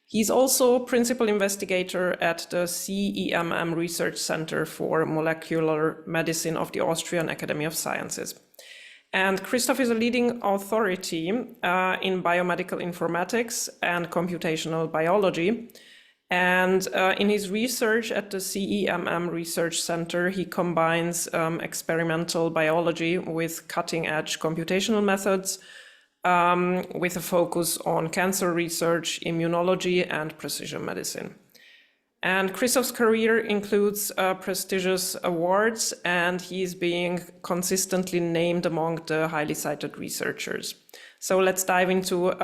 He's also principal investigator at the CEMM Research Center for Molecular Medicine of the Austrian Academy of Sciences. And Christoph is a leading authority in biomedical informatics and computational biology. And in his research at the CEMM Research Center, he combines experimental biology with cutting-edge computational methods with a focus on cancer research, immunology, and precision medicine. And Christoph's career includes prestigious awards, and he's being consistently named among the highly cited researchers. So let's dive into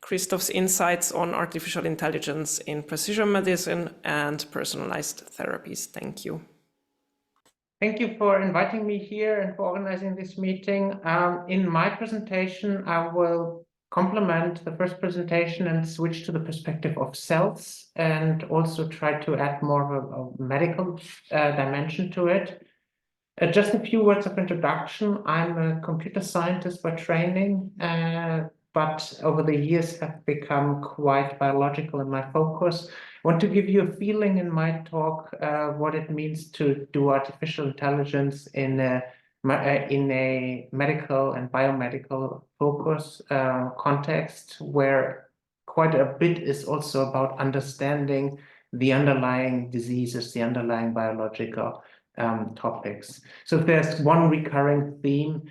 Christoph's insights on artificial intelligence in precision medicine and personalized therapies. Thank you. Thank you for inviting me here and for organizing this meeting. In my presentation, I will complement the first presentation and switch to the perspective of cells, and also try to add more of a medical dimension to it. Just a few words of introduction. I'm a computer scientist by training, but over the years have become quite biological in my focus. I want to give you a feeling in my talk what it means to do artificial intelligence in a medical and biomedical focus context, where quite a bit is also about understanding the underlying diseases, the underlying biological topics. So if there's one recurring theme,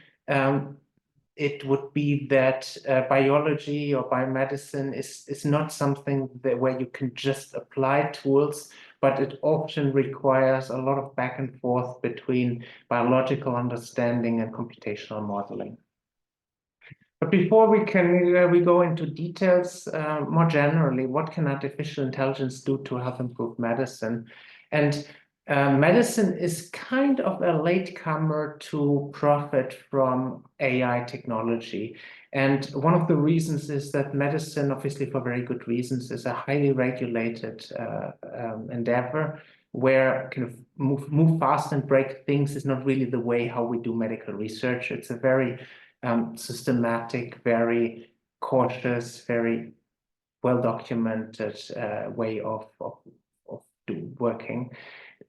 it would be that biology or biomedicine is not something where you can just apply tools, but it often requires a lot of back and forth between biological understanding and computational modeling. But before we go into details, more generally, what can artificial intelligence do to help improve medicine? And medicine is kind of a latecomer to profit from AI technology. And one of the reasons is that medicine, obviously for very good reasons, is a highly regulated endeavor, where kind of move fast and break things is not really the way how we do medical research. It's a very systematic, very cautious, very well-documented way of working.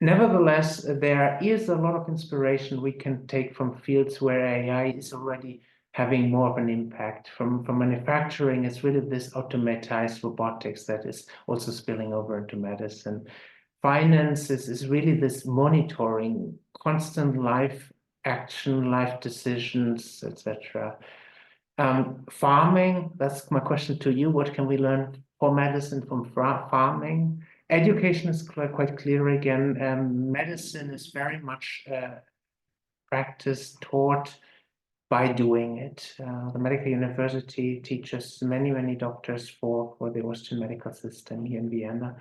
Nevertheless, there is a lot of inspiration we can take from fields where AI is already having more of an impact. From manufacturing, it's really this automatized robotics that is also spilling over into medicine. Finance is really this monitoring, constant life action, life decisions, etc. Farming, that's my question to you. What can we learn for medicine from farming? Education is quite clear again. Medicine is very much practiced, taught by doing it. The medical university teaches many doctors for the Austrian medical system here in Vienna.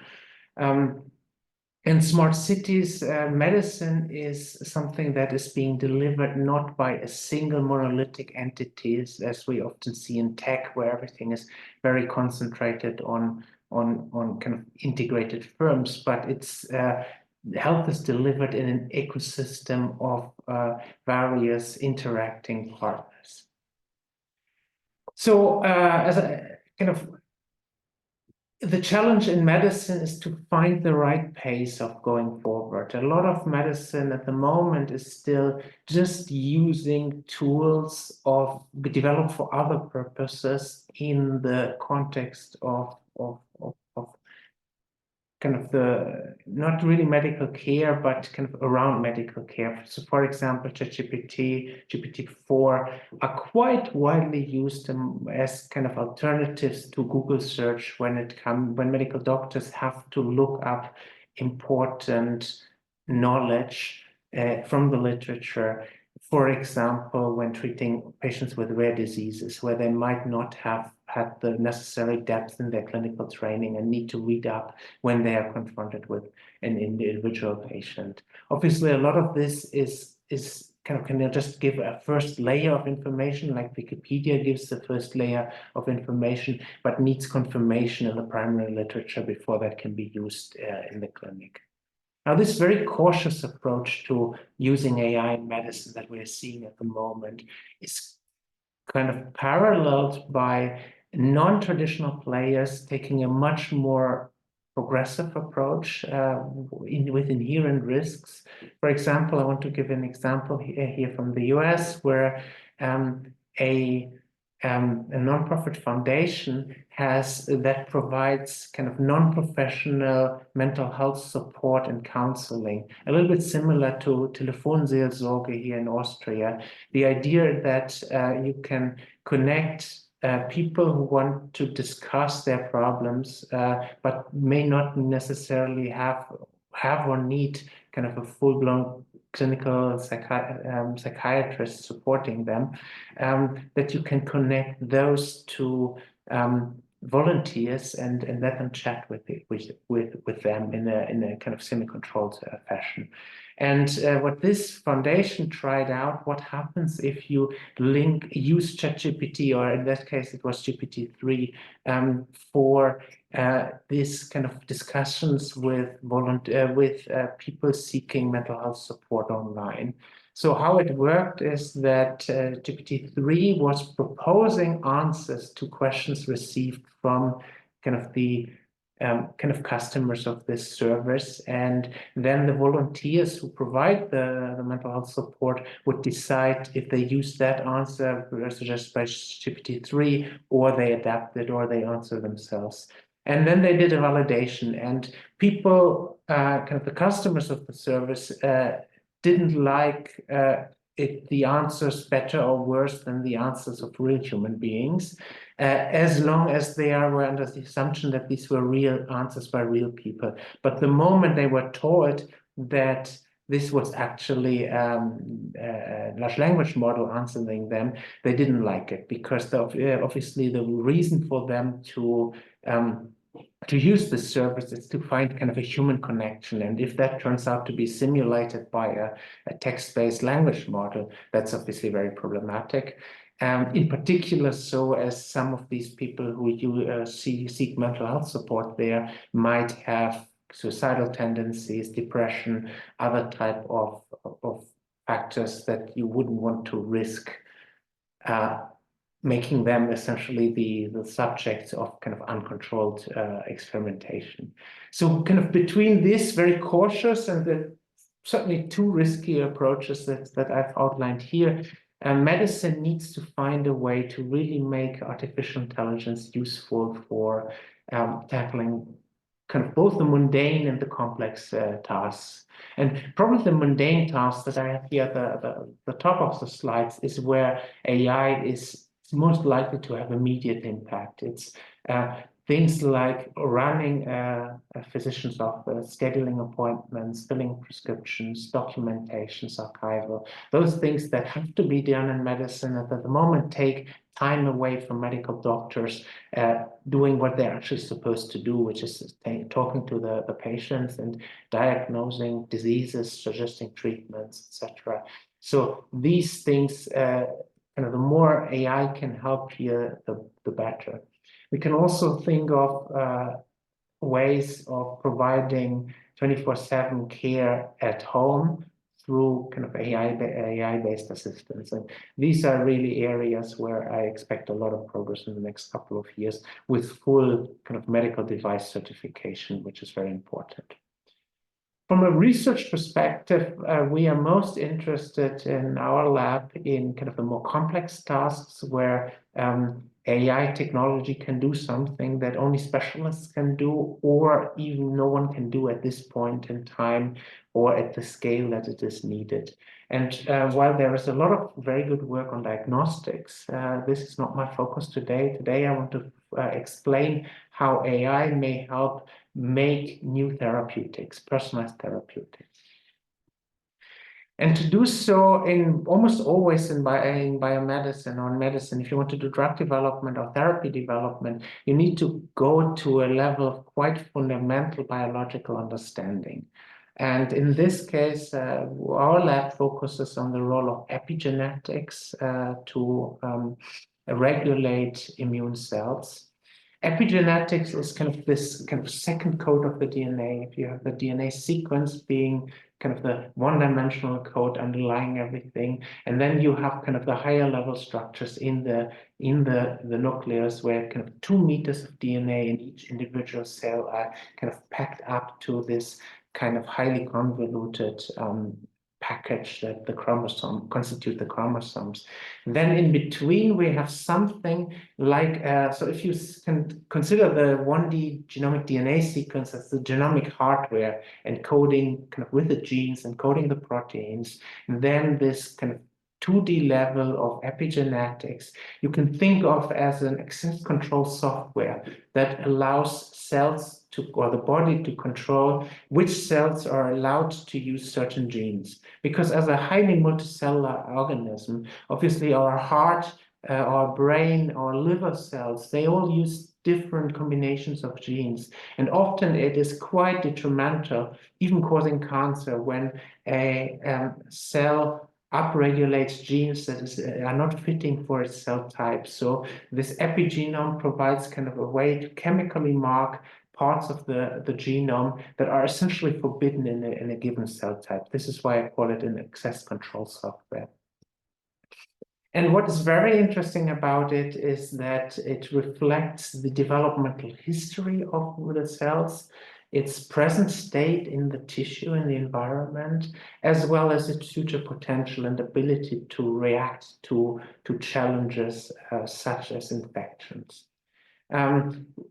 In smart cities, medicine is something that is being delivered not by a single monolithic entity, as we often see in tech, where everything is very concentrated on kind of integrated firms, but it's health is delivered in an ecosystem of various interacting partners. So as a kind of the challenge in medicine is to find the right pace of going forward. A lot of medicine at the moment is still just using tools developed for other purposes in the context of kind of the, not really medical care, but kind of around medical care. So for example, ChatGPT, GPT-4 are quite widely used as kind of alternatives to Google search when medical doctors have to look up important knowledge from the literature. For example, when treating patients with rare diseases, where they might not have had the necessary depth in their clinical training and need to read up when they are confronted with an individual patient. Obviously, a lot of this is kind of, can you just give a first layer of information, like Wikipedia gives the first layer of information, but needs confirmation in the primary literature before that can be used in the clinic. Now, this very cautious approach to using AI in medicine that we're seeing at the moment is kind of paralleled by non-traditional players taking a much more progressive approach with inherent risks. For example, I want to give an example here from the US, where a non-profit foundation that provides kind of non-professional mental health support and counseling, a little bit similar to Telefonseelsorge here in Austria. The idea that you can connect people who want to discuss their problems, but may not necessarily have or need kind of a full-blown clinical psychiatrist supporting them, that you can connect those to volunteers and let them chat with them in a kind of semi-controlled fashion. And what this foundation tried out, what happens if you use ChatGPT, or in that case it was GPT-3, for this kind of discussions with people seeking mental health support online. So how it worked is that GPT-3 was proposing answers to questions received from kind of the kind of customers of this service, and then the volunteers who provide the mental health support would decide if they use that answer suggested by GPT-3, or they adapt it, or they answer themselves. And then they did a validation, and people, kind of the customers of the service, didn't like the answers better or worse than the answers of real human beings, as long as they were under the assumption that these were real answers by real people. But the moment they were told that this was actually a large language model answering them, they didn't like it, because obviously the reason for them to use this service is to find kind of a human connection. And if that turns out to be simulated by a text-based language model, that's obviously very problematic. In particular, so as some of these people who seek mental health support there might have suicidal tendencies, depression, other type of factors that you wouldn't want to risk making them essentially the subjects of kind of uncontrolled experimentation. So kind of between this very cautious and the certainly too risky approaches that I've outlined here, medicine needs to find a way to really make artificial intelligence useful for tackling kind of both the mundane and the complex tasks. And probably the mundane tasks that I have here at the top of the slides is where AI is most likely to have immediate impact. It's things like running a physician's office, scheduling appointments, filling prescriptions, documentations, archival, those things that have to be done in medicine and at the moment take time away from medical doctors doing what they're actually supposed to do, which is talking to the patients and diagnosing diseases, suggesting treatments, etc. So these things, kind of the more AI can help here, the better. We can also think of ways of providing 24/7 care at home through kind of AI-based assistance. And these are really areas where I expect a lot of progress in the next couple of years with full kind of medical device certification, which is very important. From a research perspective, we are most interested in our lab in kind of the more complex tasks where AI technology can do something that only specialists can do, or even no one can do at this point in time or at the scale that it is needed. And while there is a lot of very good work on diagnostics, this is not my focus today. Today, I want to explain how AI may help make new therapeutics, personalized therapeutics. And to do so in almost always in biomedicine or in medicine, if you want to do drug development or therapy development, you need to go to a level of quite fundamental biological understanding. And in this case, our lab focuses on the role of epigenetics to regulate immune cells. Epigenetics is kind of this kind of second code of the DNA. If you have the DNA sequence being kind of the one-dimensional code underlying everything, and then you have kind of the higher level structures in the nucleus where kind of 2 meters of DNA in each individual cell are kind of packed up to this kind of highly convoluted package that the chromosome constitute the chromosomes. And then in between we have something like so if you can consider the 1D genomic DNA sequence as the genomic hardware encoding kind of with the genes, encoding the proteins, and then this kind of 2D level of epigenetics you can think of as an access control software that allows cells to, or the body to control which cells are allowed to use certain genes. Because as a highly multicellular organism, obviously our heart, our brain, our liver cells, they all use different combinations of genes. And often it is quite detrimental, even causing cancer, when a cell upregulates genes that are not fitting for its cell type. So this epigenome provides kind of a way to chemically mark parts of the genome that are essentially forbidden in a given cell type. This is why I call it an access control software. And what is very interesting about it is that it reflects the developmental history of the cells, its present state in the tissue and the environment, as well as its future potential and ability to react to challenges such as infections.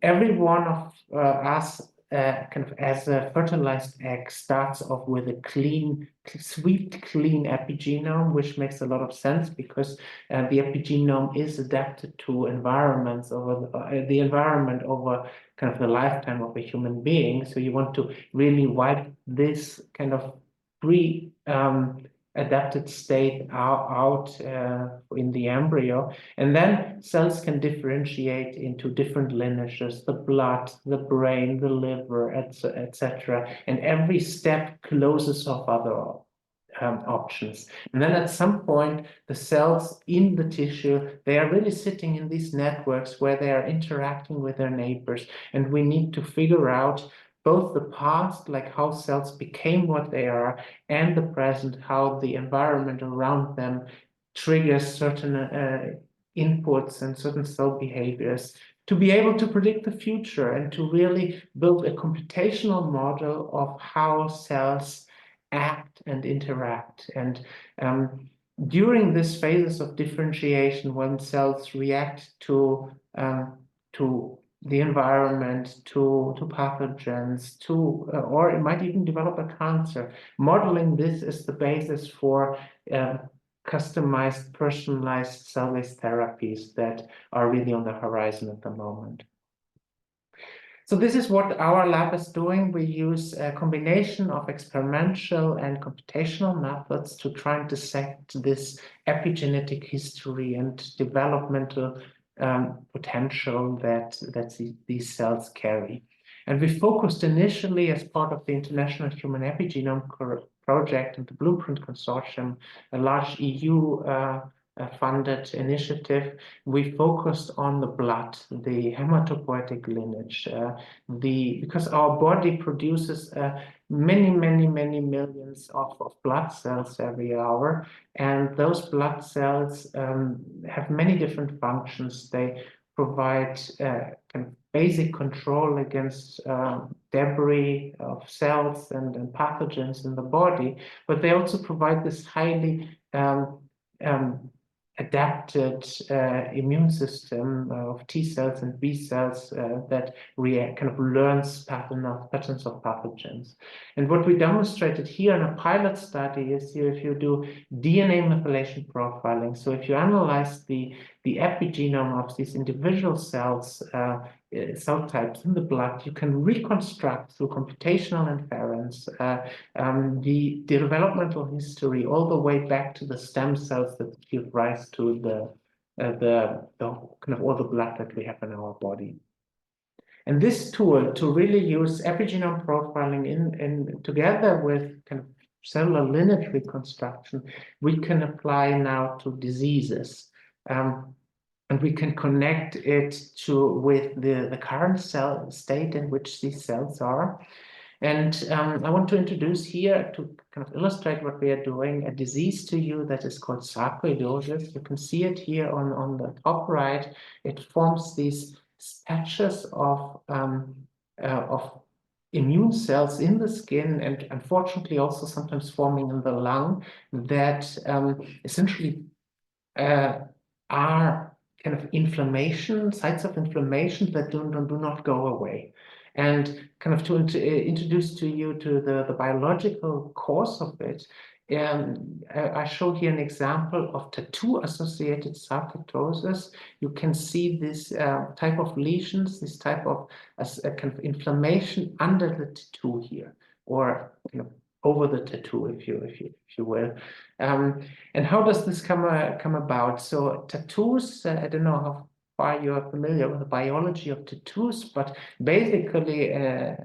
Every one of us kind of as a fertilized egg starts off with a clean, sweet, clean epigenome, which makes a lot of sense because the epigenome is adapted to environments over the environment over kind of the lifetime of a human being. So you want to really wipe this kind of adapted state out in the embryo, and then cells can differentiate into different lineages: the blood, the brain, the liver, etc. And every step closes off other options. And then at some point, the cells in the tissue, they are really sitting in these networks where they are interacting with their neighbors, and we need to figure out both the past, like how cells became what they are, and the present, how the environment around them triggers certain inputs and certain cell behaviors, to be able to predict the future and to really build a computational model of how cells act and interact. And during this phases of differentiation, when cells react to the environment, to pathogens, or it might even develop a cancer. Modeling this is the basis for customized, personalized cell-based therapies that are really on the horizon at the moment. So this is what our lab is doing. We use a combination of experimental and computational methods to try and dissect this epigenetic history and developmental potential that these cells carry. And we focused initially, as part of the International Human Epigenome Project and the Blueprint Consortium, a large EU funded initiative, we focused on the blood, the hematopoietic lineage, because our body produces many millions of blood cells every hour, and those blood cells have many different functions. They provide kind of basic control against debris of cells and pathogens in the body, but they also provide this highly adapted immune system of T cells and B cells that kind of learns patterns of pathogens. And what we demonstrated here in a pilot study is if you do DNA methylation profiling, so if you analyze the epigenome of these individual cells, cell types in the blood, you can reconstruct through computational inference the developmental history all the way back to the stem cells that give rise to the kind of all the blood that we have in our body. And this tool to really use epigenome profiling in together with kind of cellular lineage reconstruction, we can apply now to diseases. And we can connect it with the current cell state in which these cells are. And I want to introduce here, to kind of illustrate what we are doing, a disease to you that is called sarcoidosis. You can see it here on the top right. It forms these patches of immune cells in the skin, and unfortunately also sometimes forming in the lung, that essentially are kind of inflammation, sites of inflammation that do not go away. And kind of to introduce to you to the biological cause of it, I show here an example of tattoo-associated sarcoidosis. You can see this type of lesions, this type of kind of inflammation under the tattoo here, or kind of over the tattoo, if you will. And how does this come about? So tattoos, I don't know how far you are familiar with the biology of tattoos, but basically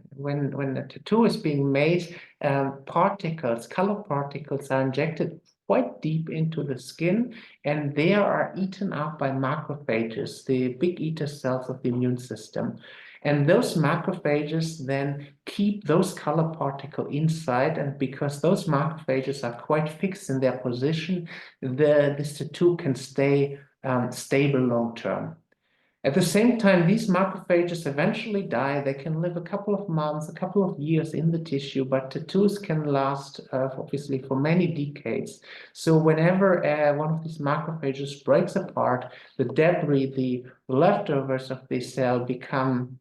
when a tattoo is being made, color particles are injected quite deep into the skin, and they are eaten up by macrophages, the big eater cells of the immune system. And those macrophages then keep those color particles inside, and because those macrophages are quite fixed in their position, this tattoo can stay stable long term. At the same time, these macrophages eventually die. They can live a couple of months, a couple of years in the tissue, but tattoos can last obviously for many decades. So whenever one of these macrophages breaks apart, the debris, the leftovers of the cell become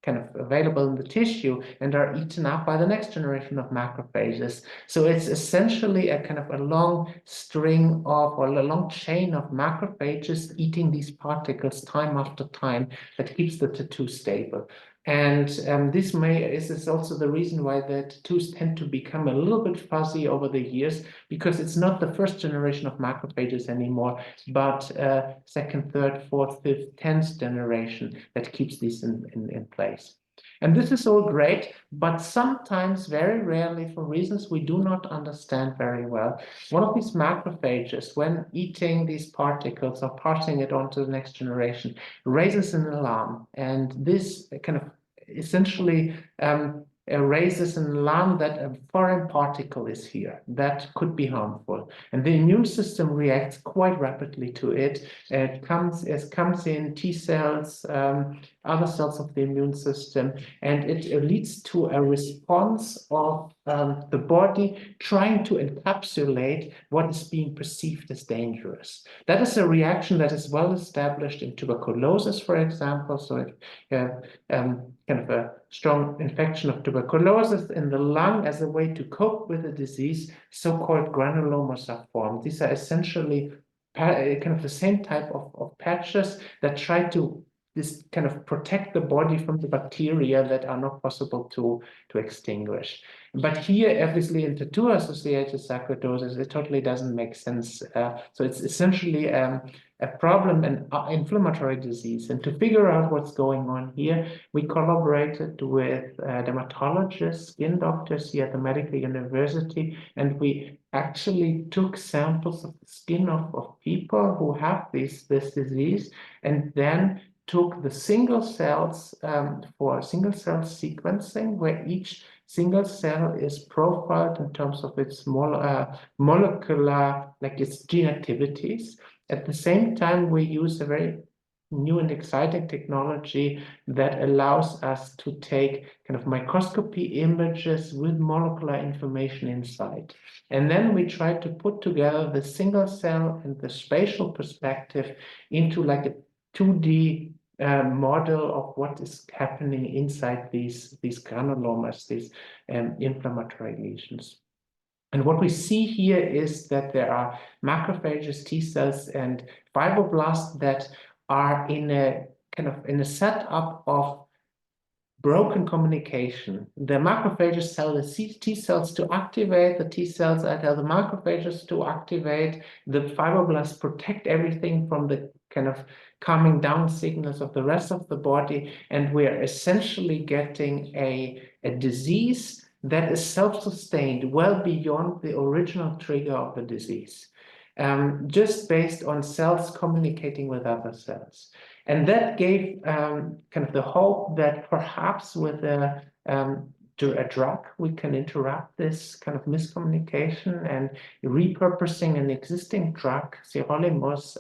kind of available in the tissue and are eaten up by the next generation of macrophages. So it's essentially a kind of a long string of, or a long chain of macrophages eating these particles time after time that keeps the tattoo stable. And this is also the reason why the tattoos tend to become a little bit fuzzy over the years, because it's not the first generation of macrophages anymore, but second, third, fourth, fifth, 10th generation that keeps these in place. And this is all great, but sometimes, very rarely, for reasons we do not understand very well, one of these macrophages, when eating these particles or passing it on to the next generation, raises an alarm. And this kind of essentially raises an alarm that a foreign particle is here that could be harmful. And the immune system reacts quite rapidly to it. It comes in T cells, other cells of the immune system, and it leads to a response of the body trying to encapsulate what is being perceived as dangerous. That is a reaction that is well established in tuberculosis, for example. So if you have kind of a strong infection of tuberculosis in the lung as a way to cope with the disease, so-called granulomas are formed. These are essentially kind of the same type of patches that try to kind of protect the body from the bacteria that are not possible to extinguish. But here, obviously, in tattoo-associated sarcoidosis, it totally doesn't make sense. So it's essentially a problem, an inflammatory disease. And to figure out what's going on here, we collaborated with dermatologists, skin doctors here at the medical university, and we actually took samples of the skin of people who have this disease, and then took the single cells for single cell sequencing, where each single cell is profiled in terms of its molecular, like its gene activities. At the same time, we use a very new and exciting technology that allows us to take kind of microscopy images with molecular information inside. And then we try to put together the single cell and the spatial perspective into like a 2D model of what is happening inside these granulomas, these inflammatory lesions. And what we see here is that there are macrophages, T cells, and fibroblasts that are in a kind of in a setup of broken communication. The macrophages tell the T cells to activate, the T cells tell the macrophages to activate, the fibroblasts protect everything from the kind of calming down signals of the rest of the body, and we're essentially getting a disease that is self-sustained well beyond the original trigger of the disease, just based on cells communicating with other cells. And that gave kind of the hope that perhaps with a drug, we can interrupt this kind of miscommunication, and repurposing an existing drug, sirolimus,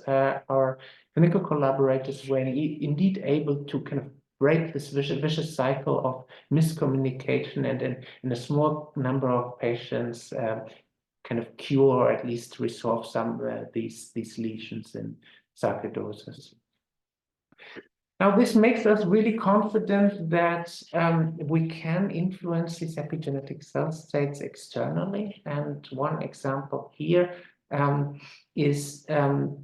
our clinical collaborators were indeed able to kind of break this vicious cycle of miscommunication, and in a small number of patients kind of cure or at least resolve some these lesions in sarcoidosis. Now, this makes us really confident that we can influence these epigenetic cell states externally. And one example here is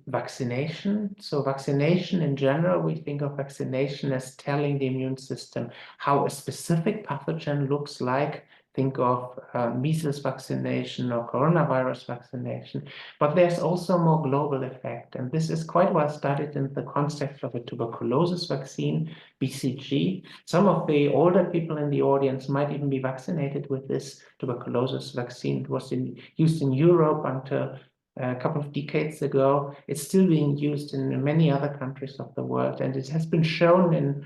vaccination. So vaccination in general, we think of vaccination as telling the immune system how a specific pathogen looks like. Think of measles vaccination or coronavirus vaccination, but there's also a more global effect. And this is quite well studied in the context of a tuberculosis vaccine, BCG. Some of the older people in the audience might even be vaccinated with this tuberculosis vaccine. It was used in Europe until a couple of decades ago. It's still being used in many other countries of the world, and it has been shown in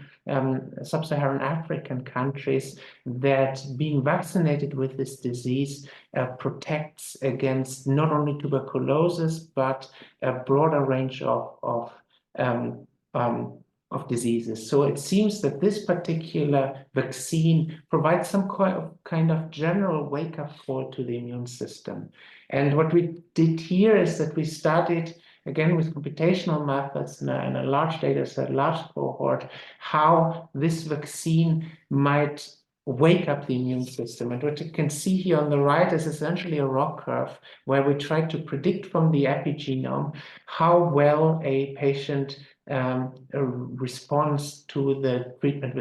sub-Saharan African countries that being vaccinated with this disease protects against not only tuberculosis, but a broader range of diseases. So it seems that this particular vaccine provides some kind of general wake-up call to the immune system. And what we did here is that we studied, again, with computational methods in a large data set, large cohort, how this vaccine might wake up the immune system. And what you can see here on the right is essentially a ROC curve where we try to predict from the epigenome how well a patient a response to the treatment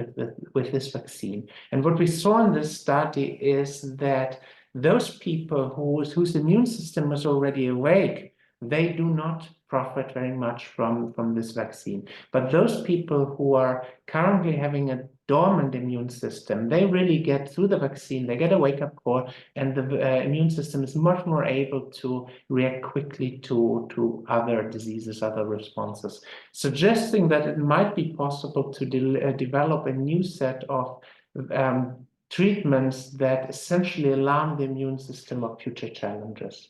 with this vaccine. And what we saw in this study is that those people whose immune system was already awake, they do not profit very much from this vaccine. But those people who are currently having a dormant immune system, they really get through the vaccine, they get a wake-up call, and the immune system is much more able to react quickly to other diseases, other responses, suggesting that it might be possible to develop a new set of treatments that essentially alarm the immune system of future challenges.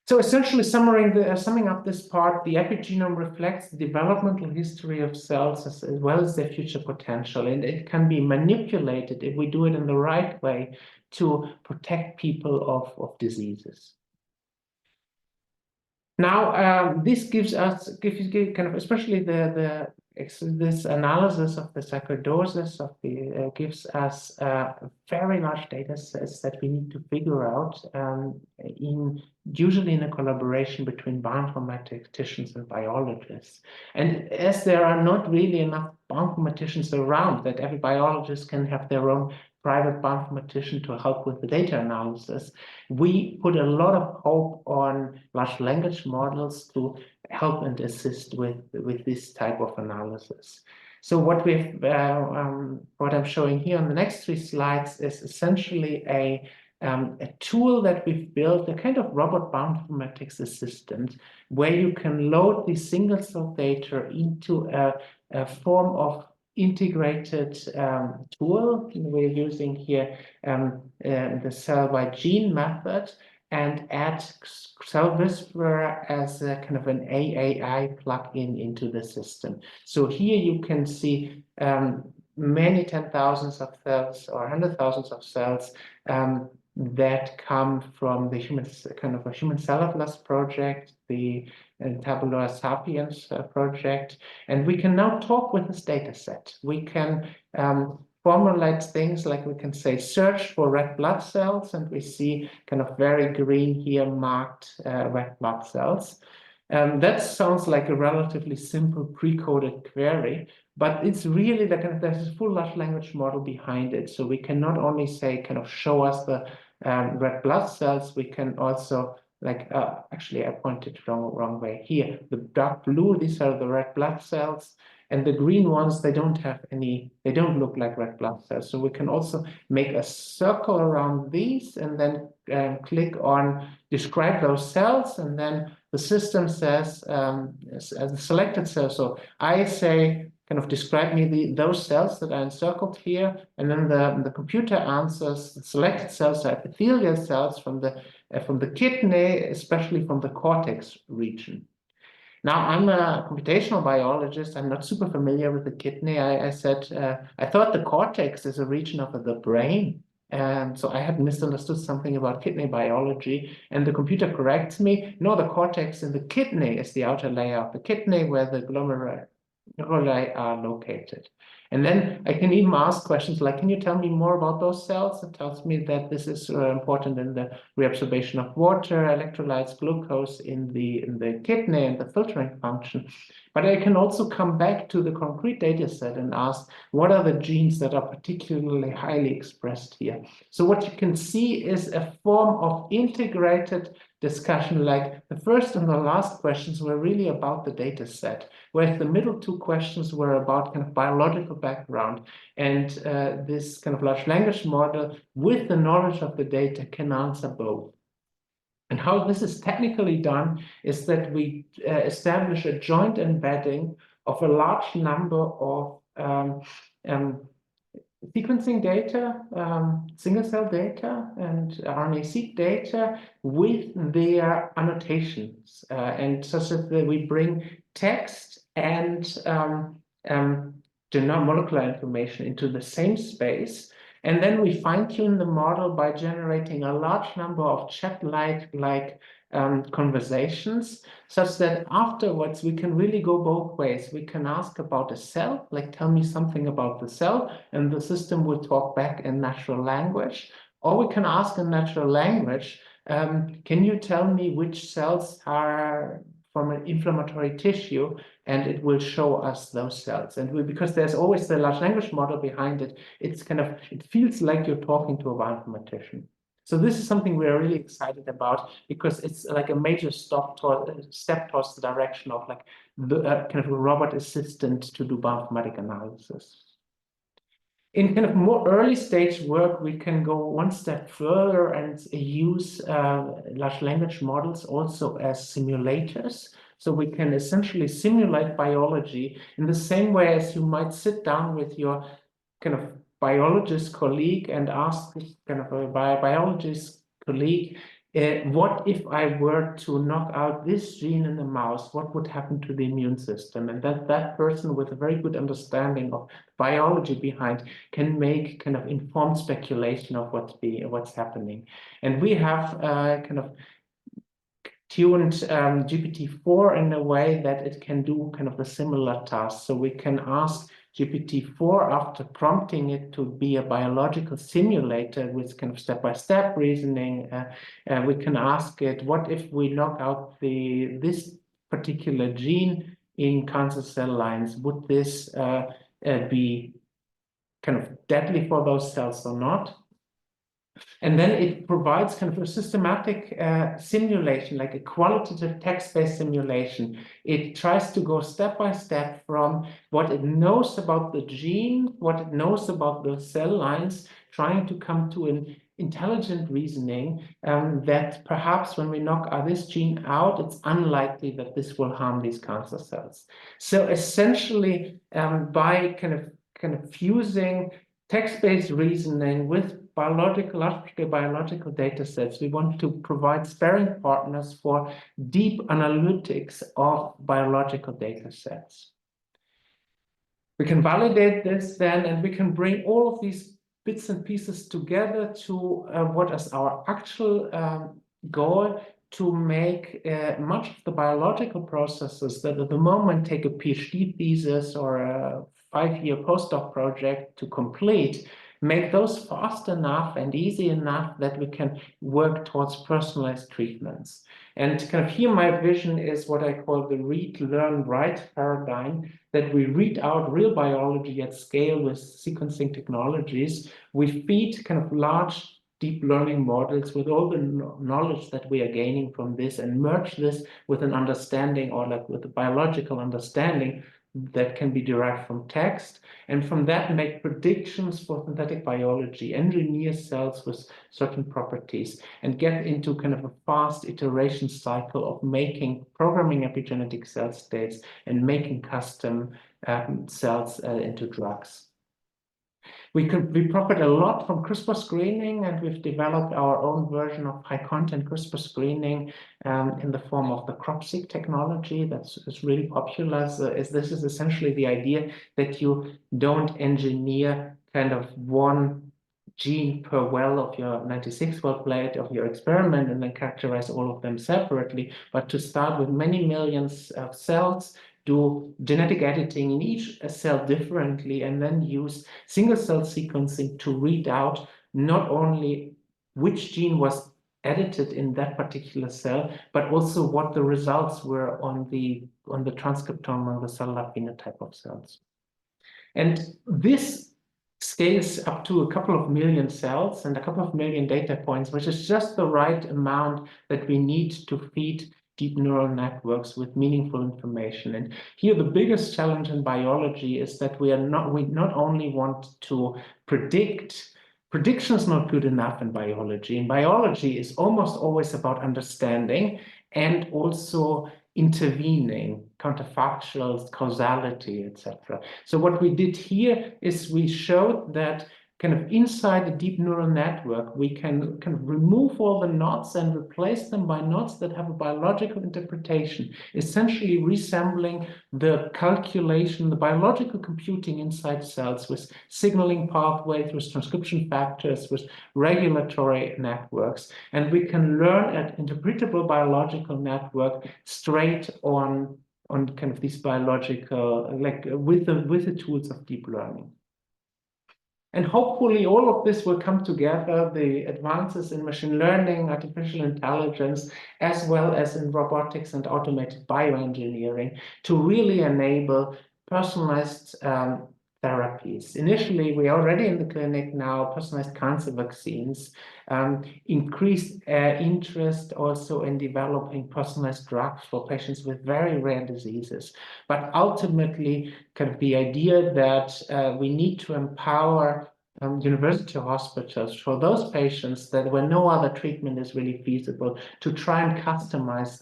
So essentially summing up this part, the epigenome reflects the developmental history of cells as well as their future potential, and it can be manipulated if we do it in the right way to protect people of diseases. Now, this gives kind of, especially this analysis of the sarcoidosis gives us very large data sets that we need to figure out usually in a collaboration between bioinformaticians and biologists. And as there are not really enough bioinformaticians around that every biologist can have their own private bioinformatician to help with the data analysis, we put a lot of hope on large language models to help and assist with this type of analysis. So what I'm showing here on the next 3 slides is essentially a tool that we've built, a kind of robot bioinformatics assistant, where you can load the single cell data into a form of integrated tool. We're using here the cell by gene method, and add Cell Whisperer as a kind of an AAI plugin into the system. So here you can see many 10,000s of cells or 100,000s of cells that come from the human cell atlas project, the Tabula Sapiens project, and we can now talk with this data set. We can formulate things like, we can say search for red blood cells, and we see kind of very green here marked red blood cells. That sounds like a relatively simple pre-coded query, but it's really the kind of, there's a full large language model behind it. So we can not only say kind of show us the red blood cells, we can also like, actually I pointed wrong way here. The dark blue, these are the red blood cells, and the green ones, they don't look like red blood cells. So we can also make a circle around these and then click on describe those cells, and then the system says, as the selected cell, so I say, kind of describe me those cells that are encircled here, and then the computer answers the selected cells are epithelial cells from the kidney, especially from the cortex region. Now, I'm a computational biologist. I'm not super familiar with the kidney. I said, I thought the cortex is a region of the brain. And so I had misunderstood something about kidney biology, and the computer corrects me. No, the cortex in the kidney is the outer layer of the kidney where the glomeruli are located. And then I can even ask questions like, can you tell me more about those cells? It tells me that this is important in the reabsorption of water, electrolytes, glucose in the kidney and the filtering function. But I can also come back to the concrete data set and ask, what are the genes that are particularly highly expressed here? So what you can see is a form of integrated discussion, like the first and the last questions were really about the data set, whereas the middle 2 questions were about kind of biological background. And this kind of large language model with the knowledge of the data can answer both. And how this is technically done is that we establish a joint embedding of a large number of sequencing data, single-cell data, and RNA-seq data with their annotations, and such that we bring text and molecular information into the same space. And then we fine-tune the model by generating a large number of chat-like conversations, such that afterwards we can really go both ways. We can ask about a cell, like tell me something about the cell, and the system will talk back in natural language. Or we can ask in natural language, can you tell me which cells are from an inflammatory tissue, and it will show us those cells. And because there's always the large language model behind it, it feels like you're talking to a bioinformatician. So this is something we're really excited about, because it's like a major step towards the direction of like the kind of a robot assistant to do bioinformatic analysis. In kind of more early stage work, we can go one step further and use large language models also as simulators. So we can essentially simulate biology in the same way as you might sit down with your kind of biologist colleague and ask kind of a biologist colleague, what if I were to knock out this gene in the mouse, what would happen to the immune system? And that person with a very good understanding of biology behind can make kind of informed speculation of what's happening. And we have kind of tuned GPT-4 in a way that it can do kind of a similar task. So we can ask GPT-4, after prompting it to be a biological simulator with kind of step-by-step reasoning, we can ask it, what if we knock out this particular gene in cancer cell lines? Would this be kind of deadly for those cells or not? And then it provides kind of a systematic simulation, like a qualitative text-based simulation. It tries to go step by step from what it knows about the gene, what it knows about the cell lines, trying to come to an intelligent reasoning that perhaps when we knock this gene out, it's unlikely that this will harm these cancer cells. So essentially, by kind of fusing text-based reasoning with large-scale biological data sets, we want to provide sparring partners for deep analytics of biological data sets. We can validate this then, and we can bring all of these bits and pieces together to what is our actual goal, to make much of the biological processes that at the moment take a PhD thesis or a 5-year postdoc project to complete, make those fast enough and easy enough that we can work towards personalized treatments. And kind of here my vision is what I call the read, learn, write paradigm, that we read out real biology at scale with sequencing technologies. We feed kind of large deep learning models with all the knowledge that we are gaining from this, and merge this with an understanding, or like with a biological understanding that can be derived from text, and from that make predictions for synthetic biology, engineer cells with certain properties, and get into kind of a fast iteration cycle of making, programming epigenetic cell states and making custom cells into drugs. We profit a lot from CRISPR screening, and we've developed our own version of high-content CRISPR screening in the form of the CropSeq technology that's really popular. So this is essentially the idea that you don't engineer kind of one gene per well of your 96-well plate of your experiment and then characterize all of them separately, but to start with many millions of cells, do genetic editing in each cell differently, and then use single-cell sequencing to read out not only which gene was edited in that particular cell, but also what the results were on the transcriptome, on the cellular phenotype of cells. And this scales up to a couple of million cells and a couple of million data points, which is just the right amount that we need to feed deep neural networks with meaningful information. And here the biggest challenge in biology is that we not only want to predict. Prediction is not good enough in biology. In biology is almost always about understanding and also intervening, counterfactuals, causality, etc. So what we did here is we showed that kind of inside the deep neural network, we can kind of remove all the knots and replace them by knots that have a biological interpretation, essentially resembling the calculation, the biological computing inside cells with signaling pathways, with transcription factors, with regulatory networks. And we can learn an interpretable biological network straight on kind of these biological, like with the tools of deep learning. And hopefully all of this will come together, the advances in machine learning, artificial intelligence, as well as in robotics and automated bioengineering, to really enable personalized therapies. Initially, we're already in the clinic now, personalized cancer vaccines, increased interest also in developing personalized drugs for patients with very rare diseases. But ultimately, kind of the idea that we need to empower university hospitals for those patients that where no other treatment is really feasible to try and customize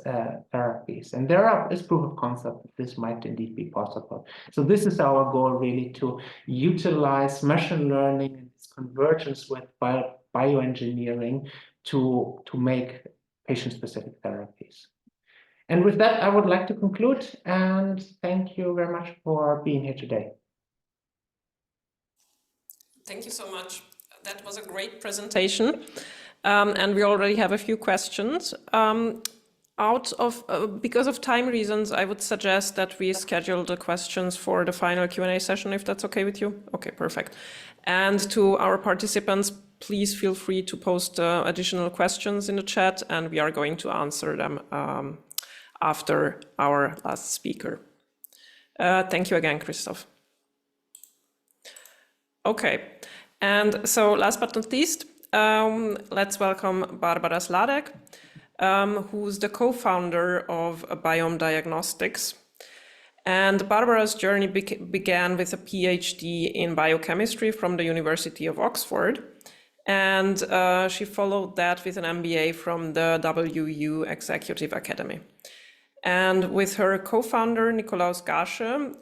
therapies. And there is proof of concept that this might indeed be possible. So this is our goal, really, to utilize machine learning and its convergence with bioengineering to make patient-specific therapies. And with that, I would like to conclude and thank you very much for being here today. Thank you so much. That was a great presentation. And we already have a few questions. Because of time reasons, I would suggest that we schedule the questions for the final Q&A session, if that's okay with you. Okay, perfect. And to our participants, please feel free to post additional questions in the chat, and we are going to answer them after our last speaker. Thank you again, Christoph. Okay, and so last but not least, let's welcome Barbara Sladek, who's the co-founder of Biome Diagnostics. And Barbara's journey began with a PhD in biochemistry from the University of Oxford. And she followed that with an MBA from the WU Executive Academy. And with her co-founder, Nikolaus Gasche,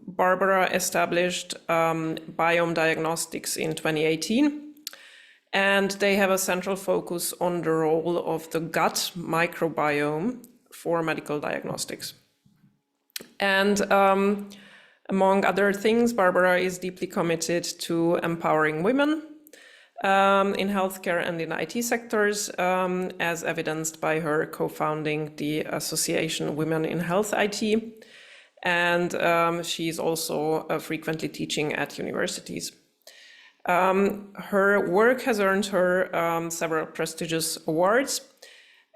Barbara established Biome Diagnostics in 2018. And they have a central focus on the role of the gut microbiome for medical diagnostics. And among other things, Barbara is deeply committed to empowering women in healthcare and in IT sectors, as evidenced by her co-founding the Association Women in Health IT. And she's also frequently teaching at universities. Her work has earned her several prestigious awards,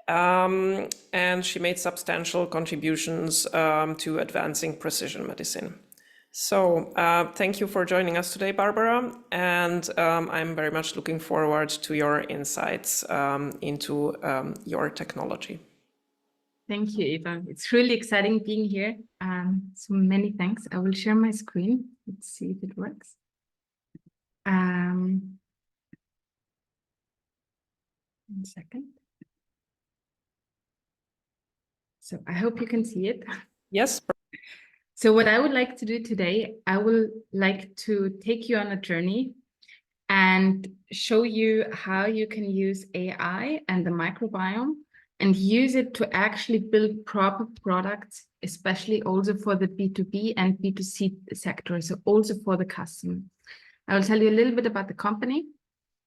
and she made substantial contributions to advancing precision medicine. So thank you for joining us today, Barbara, and I'm very much looking forward to your insights into your technology. Thank you, Eva. It's really exciting being here. So many thanks. I will share my screen. Let's see if it works. One second. So I hope you can see it. Yes. So what I would like to do today, I would like to take you on a journey and show you how you can use AI and the microbiome and use it to actually build proper products, especially also for the B2B and B2C sector, so also for the customer. I will tell you a little bit about the company,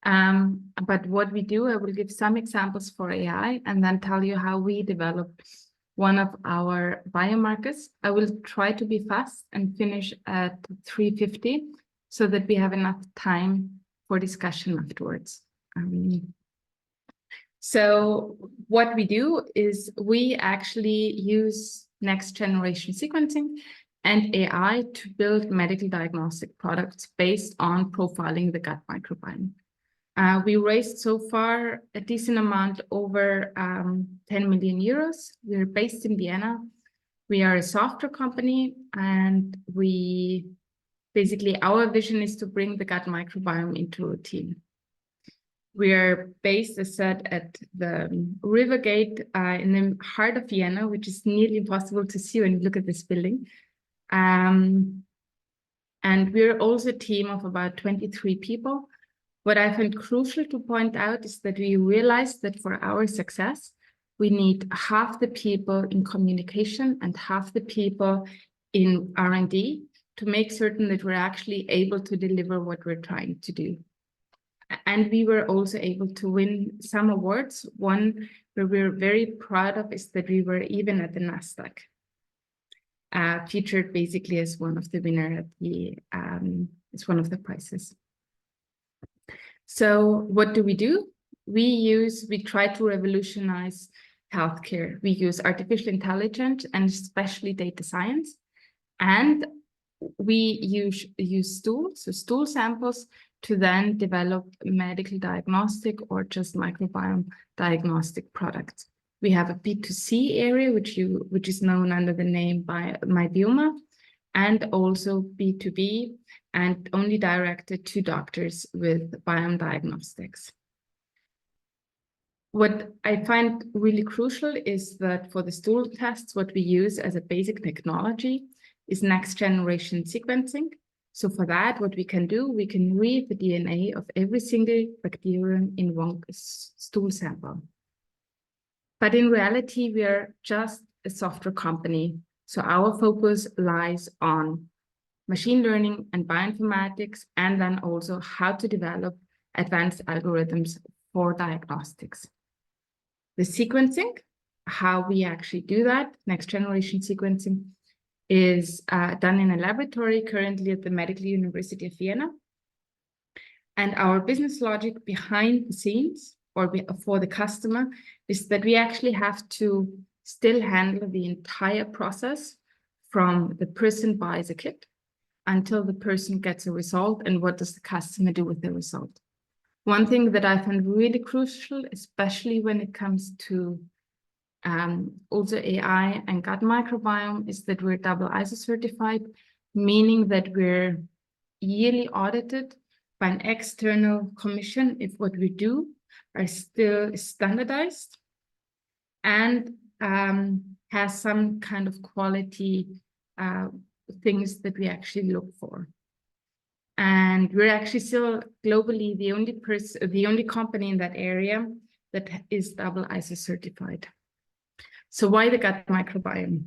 about what we do. I will give some examples for AI and then tell you how we developed one of our biomarkers. I will try to be fast and finish at 3:50 so that we have enough time for discussion afterwards. So what we do is we actually use next generation sequencing and AI to build medical diagnostic products based on profiling the gut microbiome. We raised so far a decent amount, over 10 million euros. We're based in Vienna. We are a software company, and our vision is to bring the gut microbiome into routine. We are based, as said, at the River Gate in the heart of Vienna, which is nearly impossible to see when you look at this building. And we're also a team of about 23 people. What I find crucial to point out is that we realized that for our success, we need half the people in communication and half the people in R&D to make certain that we're actually able to deliver what we're trying to do. And we were also able to win some awards. One where we're very proud of is that we were even at the Nasdaq, featured basically as one of the winners at the as one of the prizes. So what do? We try to revolutionize healthcare. We use artificial intelligence and especially data science. And we use stools, so stool samples, to then develop medical diagnostic or just microbiome diagnostic products. We have a B2C area, which is known under the name Biome, and also B2B, and only directed to doctors with biome diagnostics. What I find really crucial is that for the stool tests, what we use as a basic technology is next generation sequencing. So for that, what we can do, we can read the DNA of every single bacterium in one stool sample. But in reality, we are just a software company. So our focus lies on machine learning and bioinformatics, and then also how to develop advanced algorithms for diagnostics. The sequencing, how we actually do that, next generation sequencing, is done in a laboratory currently at the Medical University of Vienna. And our business logic behind the scenes, or for the customer, is that we actually have to still handle the entire process from the person buys a kit until the person gets a result, and what does the customer do with the result. One thing that I find really crucial, especially when it comes to also AI and gut microbiome, is that we're double ISO certified, meaning that we're yearly audited by an external commission if what we do are still standardized and has some kind of quality things that we actually look for. And we're actually still globally the only company in that area that is double ISO certified. So why the gut microbiome?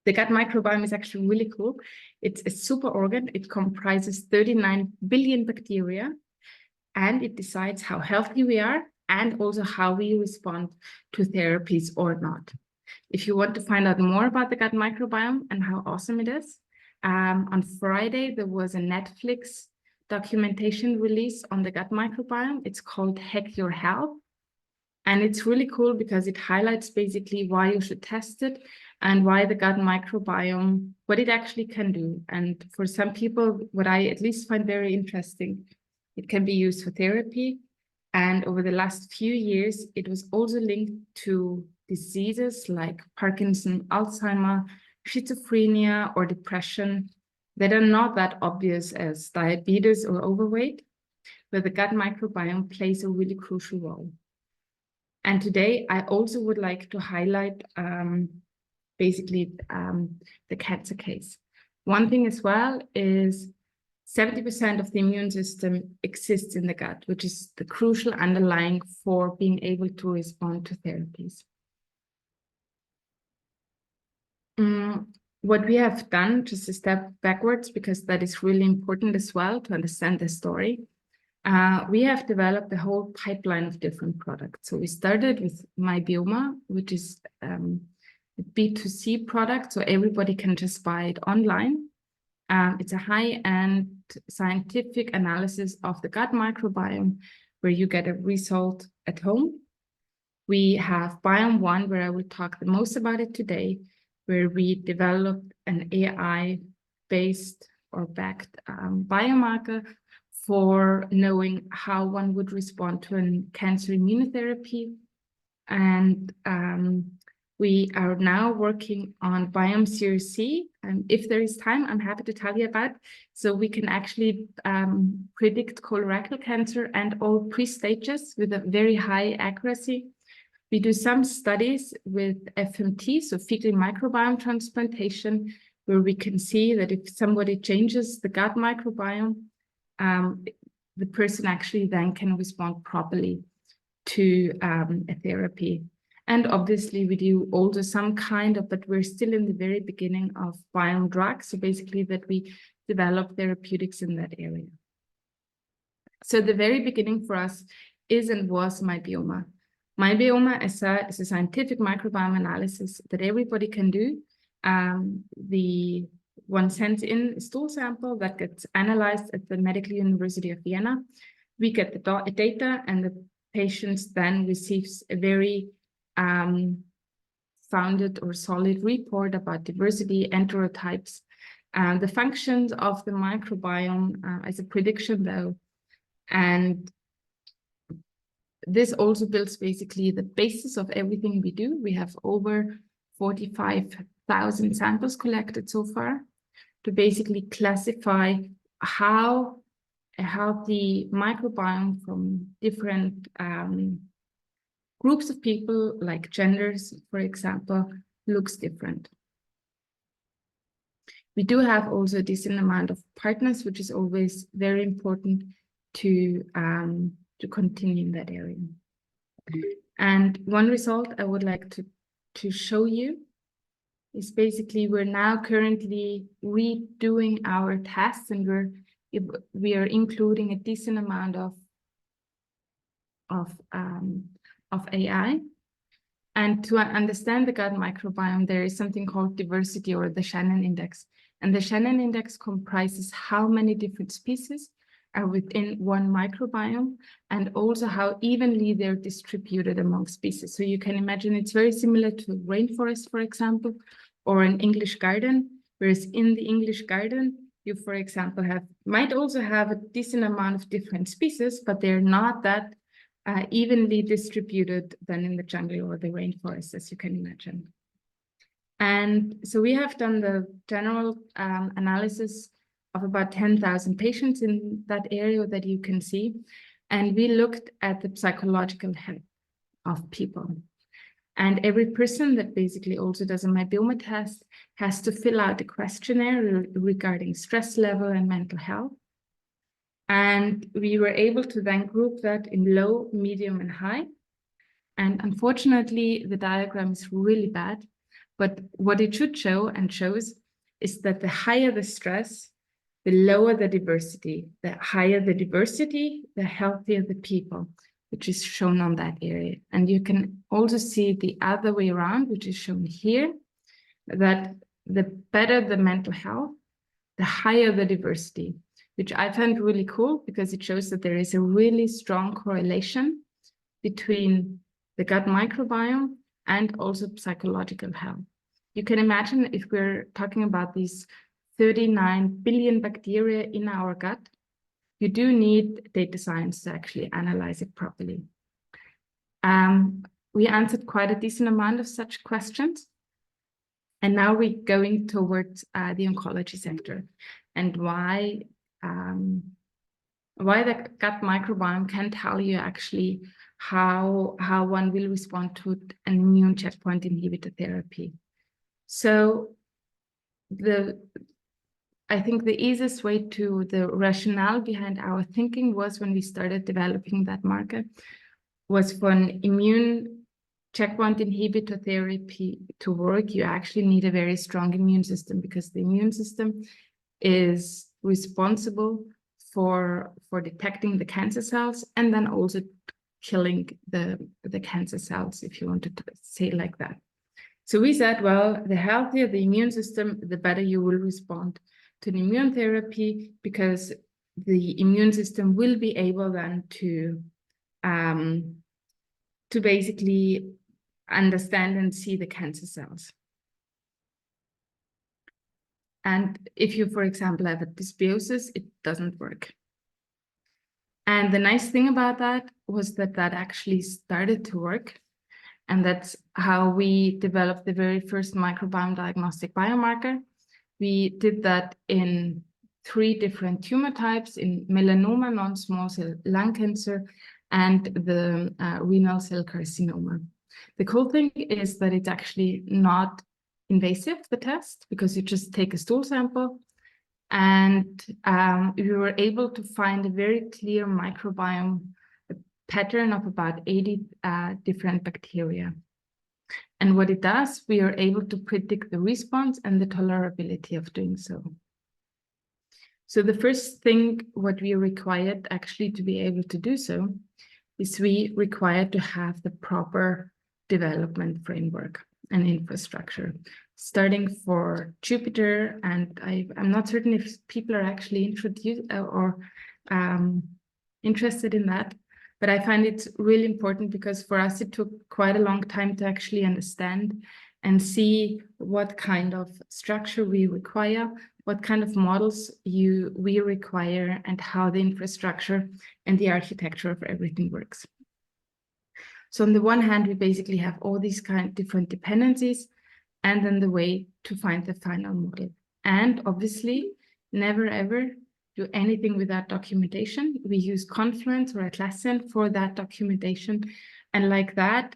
The gut microbiome is actually really cool. It's a super organ. It comprises 39 billion bacteria, and it decides how healthy we are and also how we respond to therapies or not. If you want to find out more about the gut microbiome and how awesome it is, on Friday, there was a Netflix documentation release on the gut microbiome. It's called Hack Your Health. And it's really cool because it highlights basically why you should test it and why the gut microbiome, what it actually can do. And for some people, what I at least find very interesting, it can be used for therapy. And over the last few years, it was also linked to diseases like Parkinson, Alzheimer, schizophrenia, or depression that are not that obvious as diabetes or overweight, where the gut microbiome plays a really crucial role. And today, I also would like to highlight basically the cancer case. One thing as well is 70% of the immune system exists in the gut, which is the crucial underlying for being able to respond to therapies. What we have done, just a step backwards, because that is really important as well to understand the story. We have developed a whole pipeline of different products. So we started with Biome, which is a B2C product, so everybody can just buy it online. It's a high-end scientific analysis of the gut microbiome, where you get a result at home. We have Biome 1, where I will talk the most about it today, where we developed an AI-based or backed biomarker for knowing how one would respond to a cancer immunotherapy. And we are now working on Biome Series C. And if there is time, I'm happy to tell you about. So we can actually predict colorectal cancer and all pre-stages with a very high accuracy. We do some studies with FMT, so fecal microbiome transplantation, where we can see that if somebody changes the gut microbiome, the person actually then can respond properly to a therapy. And obviously we do also some kind of, but we're still in the very beginning of biome drugs. So basically that we develop therapeutics in that area. So the very beginning for us is and was Biome. Biome is a scientific microbiome analysis that everybody can do. One sends in a stool sample that gets analyzed at the Medical University of Vienna. we get the data, and the patients then receives a very founded or solid report about diversity, enterotypes, and the functions of the microbiome as a prediction though. And this also builds basically the basis of everything we do. We have over 45,000 samples collected so far to basically classify how a healthy microbiome from different groups of people, like genders, for example, looks different. We do have also a decent amount of partners, which is always very important to continue in that area. And one result I would like to show you is basically we're now currently redoing our tests, and we are including a decent amount of AI. And to understand the gut microbiome, there is something called diversity, or the Shannon index. And the Shannon index comprises how many different species are within one microbiome, and also how evenly they're distributed among species. So you can imagine it's very similar to rainforest, for example, or an English garden, whereas in the English garden, you, for example, might also have a decent amount of different species, but they're not that evenly distributed than in the jungle or the rainforest, as you can imagine. And so we have done the general analysis of about 10,000 patients in that area that you can see. And we looked at the psychological health of people. And every person that basically also does a Biome test has to fill out a questionnaire regarding stress level and mental health. And we were able to then group that in low, medium, and high. And unfortunately, the diagram is really bad. But what it should show and shows is that the higher the stress, the lower the diversity. The higher the diversity, the healthier the people, which is shown on that area. And you can also see the other way around, which is shown here, that the better the mental health, the higher the diversity, which I find really cool because it shows that there is a really strong correlation between the gut microbiome and also psychological health. You can imagine if we're talking about these 39 billion bacteria in our gut, you do need data science to actually analyze it properly. We answered quite a decent amount of such questions. And now we're going towards the oncology sector and why the gut microbiome can tell you actually how one will respond to an immune checkpoint inhibitor therapy. So I think the easiest way to the rationale behind our thinking was when we started developing that marker was for an immune checkpoint inhibitor therapy to work, you actually need a very strong immune system because the immune system is responsible for detecting the cancer cells and then also killing the cancer cells, if you wanted to say it like that. So we said, well, the healthier the immune system, the better you will respond to the immune therapy because the immune system will be able then to basically understand and see the cancer cells. And if you, for example, have a dysbiosis, it doesn't work. And the nice thing about that was that that actually started to work. And that's how we developed the very first microbiome diagnostic biomarker. We did that in 3 different tumor types, in melanoma, non-small cell lung cancer, and the renal cell carcinoma. The cool thing is that it's actually not invasive, the test, because you just take a stool sample. And we were able to find a very clear microbiome pattern of about 80 different bacteria. And what it does, we are able to predict the response and the tolerability of doing so. So the first thing what we required actually to be able to do so is we required to have the proper development framework and infrastructure, starting for Jupyter. And I'm not certain if people are actually introduced or interested in that. But I find it really important because for us, it took quite a long time to actually understand and see what kind of structure we require, what kind of models we require, and how the infrastructure and the architecture of everything works. So on the one hand, we basically have all these kind of different dependencies, and then the way to find the final model. And obviously, never ever do anything without documentation. We use Confluence or Atlassian for that documentation. And like that,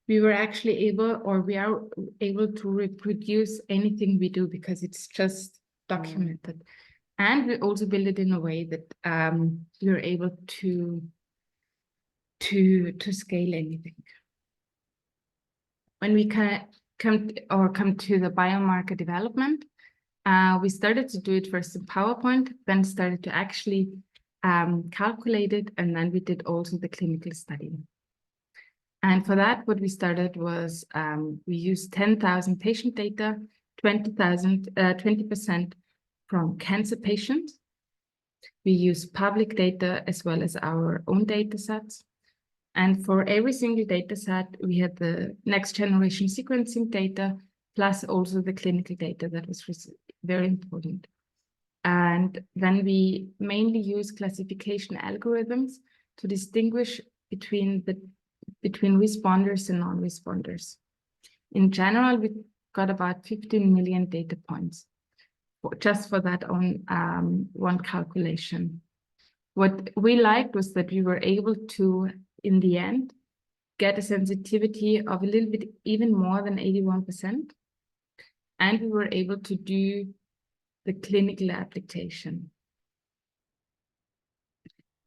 we were actually able, or we are able to reproduce anything we do because it's just documented. And we also build it in a way that we're able to scale anything. When we come to the biomarker development, we started to do it first in PowerPoint, then started to actually calculate it, and then we did also the clinical study. And for that, what we started was we used 10,000 patient data, 20% from cancer patients. We use public data as well as our own data sets. And for every single data set, we had the next generation sequencing data, plus also the clinical data that was very important. And then we mainly use classification algorithms to distinguish between responders and non-responders. In general, we got about 15 million data points just for that one calculation. What we liked was that we were able to, in the end, get a sensitivity of a little bit even more than 81%. And we were able to do the clinical application.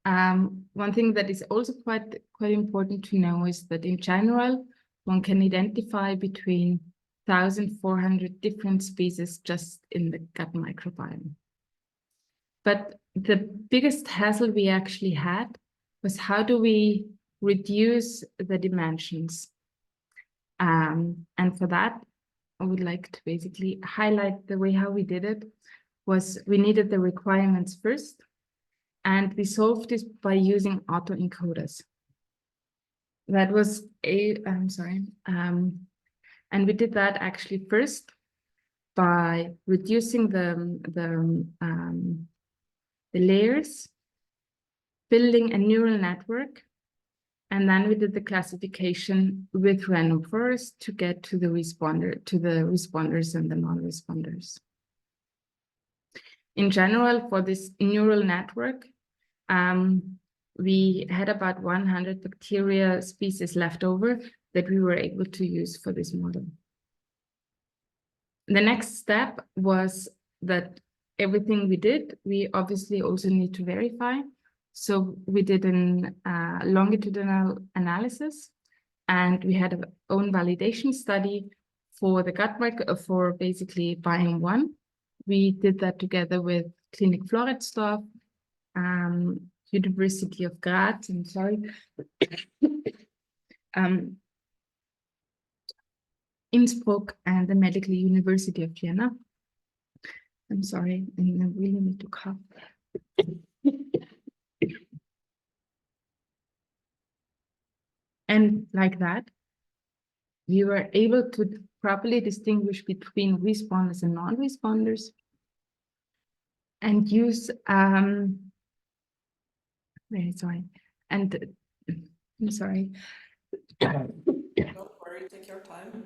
One thing that is also quite important to know is that in general, one can identify between 1,400 different species just in the gut microbiome. But the biggest hassle we actually had was how do we reduce the dimensions? And for that, I would like to basically highlight the way how we did it was we needed the requirements first, and we solved this by using autoencoders. That was and we did that actually first by reducing the layers, building a neural network, and then we did the classification with random forest to get to the responders and the non-responders. In general, for this neural network, we had about 100 bacteria species left over that we were able to use for this model. The next step was that everything we did, we obviously also need to verify. So we did an longitudinal analysis, and we had our own validation study for the gut microbiome, for basically Biome 1. We did that together with Klinik Floridsdorf, University of Graz, I'm sorry, Innsbruck, and the Medical University of Vienna. I'm sorry, I really need to cough. And like that, we were able to properly distinguish between responders and non-responders and use, very sorry, and I'm sorry. Don't worry, take your time.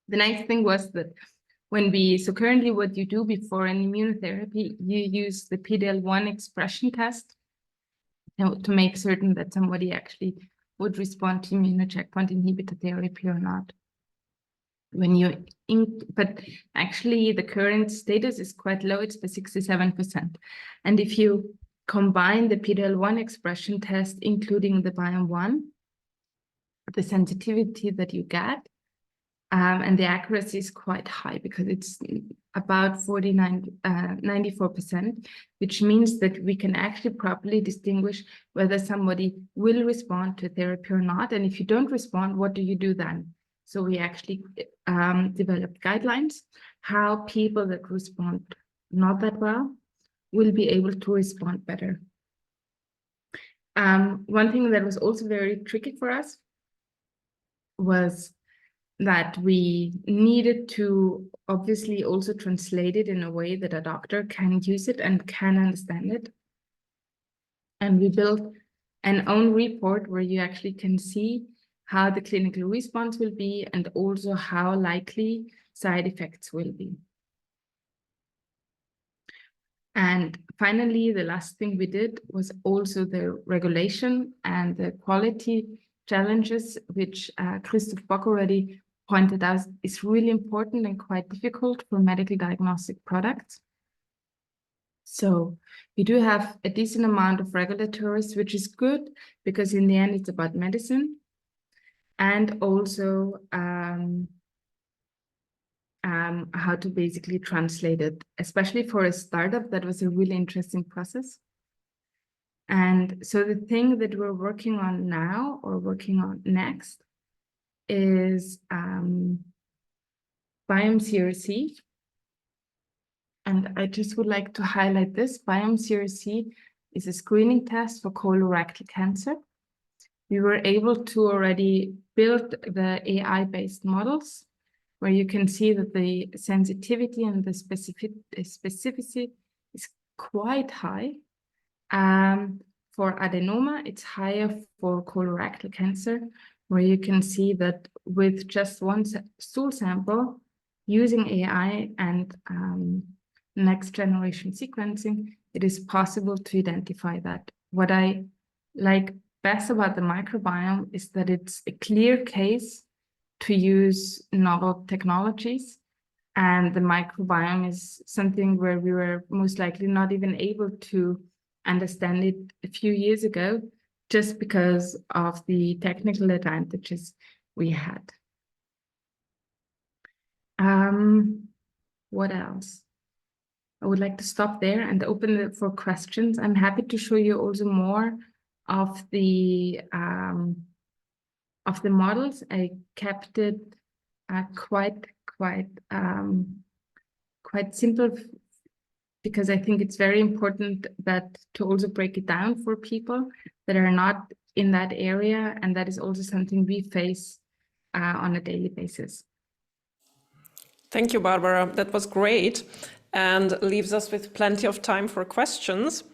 The nice thing was that so currently what you do before an immunotherapy, you use the PD-L1 expression test to make certain that somebody actually would respond to immunocheckpoint inhibitor therapy or not. But actually the current status is quite low, it's by 67%. And if you combine the PD-L1 expression test, including the Biome 1, the sensitivity that you get, and the accuracy is quite high because it's about 94%, which means that we can actually properly distinguish whether somebody will respond to therapy or not. And if you don't respond, what do you do then? So we actually developed guidelines, how people that respond not that well, will be able to respond better. One thing that was also very tricky for us was that we needed to obviously also translate it in a way that a doctor can use it and can understand it. And we built an own report where you actually can see how the clinical response will be and also how likely side effects will be. And finally, the last thing we did was also the regulation and the quality challenges, which Christoph Bock already pointed out is really important and quite difficult for medical diagnostic products. So we do have a decent amount of regulatories, which is good because in the end it's about medicine, and also how to basically translate it, especially for a startup. That was a really interesting process. And so the thing that we're working on now, or working on next, is Biome CRC. And I just would like to highlight this. Biome CRC is a screening test for colorectal cancer. We were able to already build the AI-based models, where you can see that the sensitivity and the specificity is quite high. For adenoma, it's higher for colorectal cancer, where you can see that with just one stool sample, using AI and next generation sequencing, it is possible to identify that. What I like best about the microbiome is that it's a clear case to use novel technologies, and the microbiome is something where we were most likely not even able to understand it a few years ago, just because of the technical advantages we had. What else? I would like to stop there and open it for questions. I'm happy to show you also more of the models. I kept it quite simple, because I think it's very important that to also break it down for people that are not in that area, and that is also something we face on a daily basis. Thank you, Barbara. That was great, and leaves us with plenty of time for questions.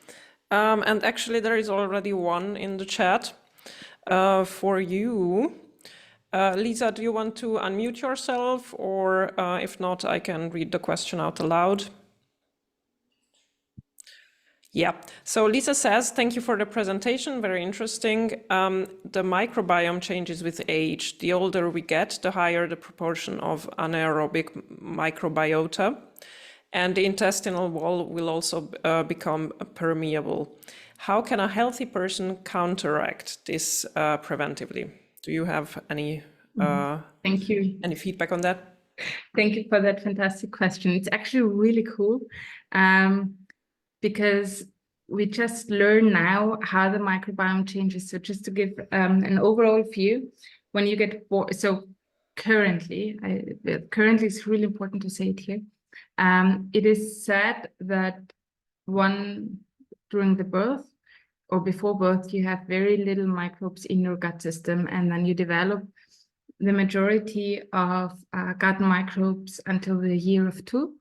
And actually, there is already one in the chat for you. Lisa, do you want to unmute yourself, or if not, I can read the question out aloud. Yeah, so Lisa says, thank you for the presentation, very interesting. The microbiome changes with age. The older we get, the higher the proportion of anaerobic microbiota, and the intestinal wall will also become permeable. How can a healthy person counteract this preventively? Do you have any Thank you. Any feedback on that? Thank you for that fantastic question. It's actually really cool. Because we just learn now how the microbiome changes. So just to give an overall view, when you get born, so currently it's really important to say it here. It is said that during the birth or before birth, you have very little microbes in your gut system, and then you develop the majority of gut microbes until the year of 2.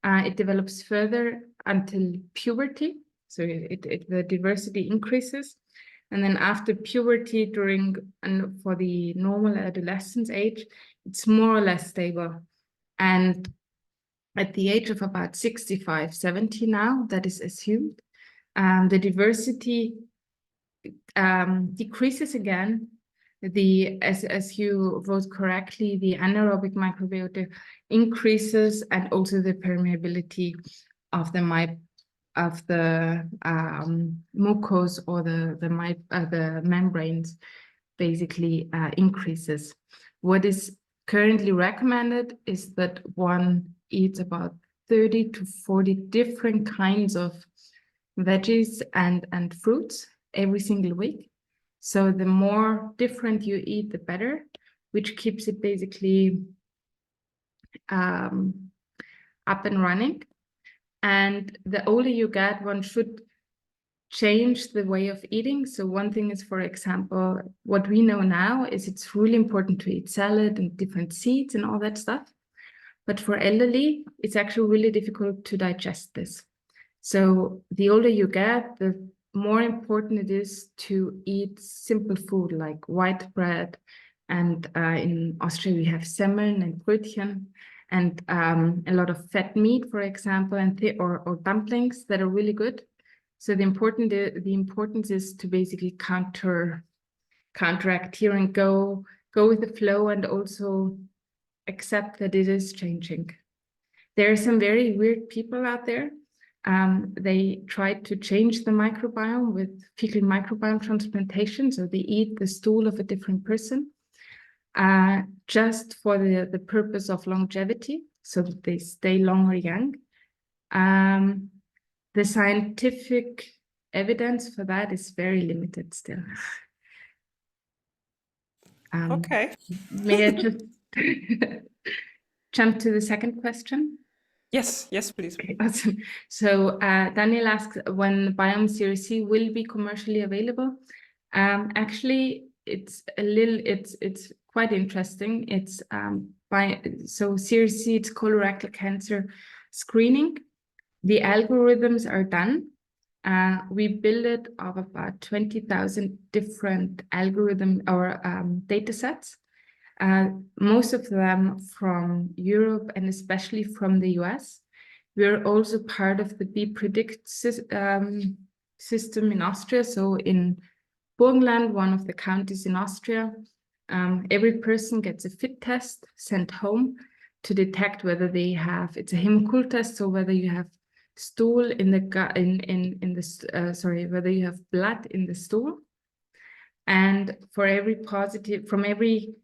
It develops further until puberty, so the diversity increases, and then after puberty, for the normal adolescence age, it's more or less stable. And at the age of about 65, 70 now, that is assumed, the diversity decreases again. As you wrote correctly, the anaerobic microbiota increases, and also the permeability of the mucous or the membranes basically increases. What is currently recommended is that one eats about 30 to 40 different kinds of veggies and fruits every single week. So the more different you eat, the better, which keeps it basically up and running. And the older you get, one should change the way of eating. So one thing is, for example, what we know now is it's really important to eat salad and different seeds and all that stuff. But for elderly, it's actually really difficult to digest this. So the older you get, the more important it is to eat simple food like white bread. And in Austria, we have CEMM and Brötchen, and a lot of fat meat, for example, and or dumplings that are really good. So the importance is to basically counteract here and go with the flow, and also accept that it is changing. There are some very weird people out there. They try to change the microbiome with fecal microbiome transplantation. So they eat the stool of a different person just for the purpose of longevity, so that they stay longer young. The scientific evidence for that is very limited still. Okay. May I just jump to the second question? Yes, please. Okay, awesome. So Daniel asks when Biome Series C will be commercially available. Actually, it's quite interesting. It's so Series C, it's colorectal cancer screening. The algorithms are done. We built it of about 20,000 different algorithm or data sets. Most of them from Europe and especially from the US. We're also part of the BPredict system in Austria. So in Burgenland, one of the counties in Austria, every person gets a fit test sent home to detect whether they have, it's a hemocool test, so whether you have stool in the gut, whether you have blood in the stool. And for every positive, from every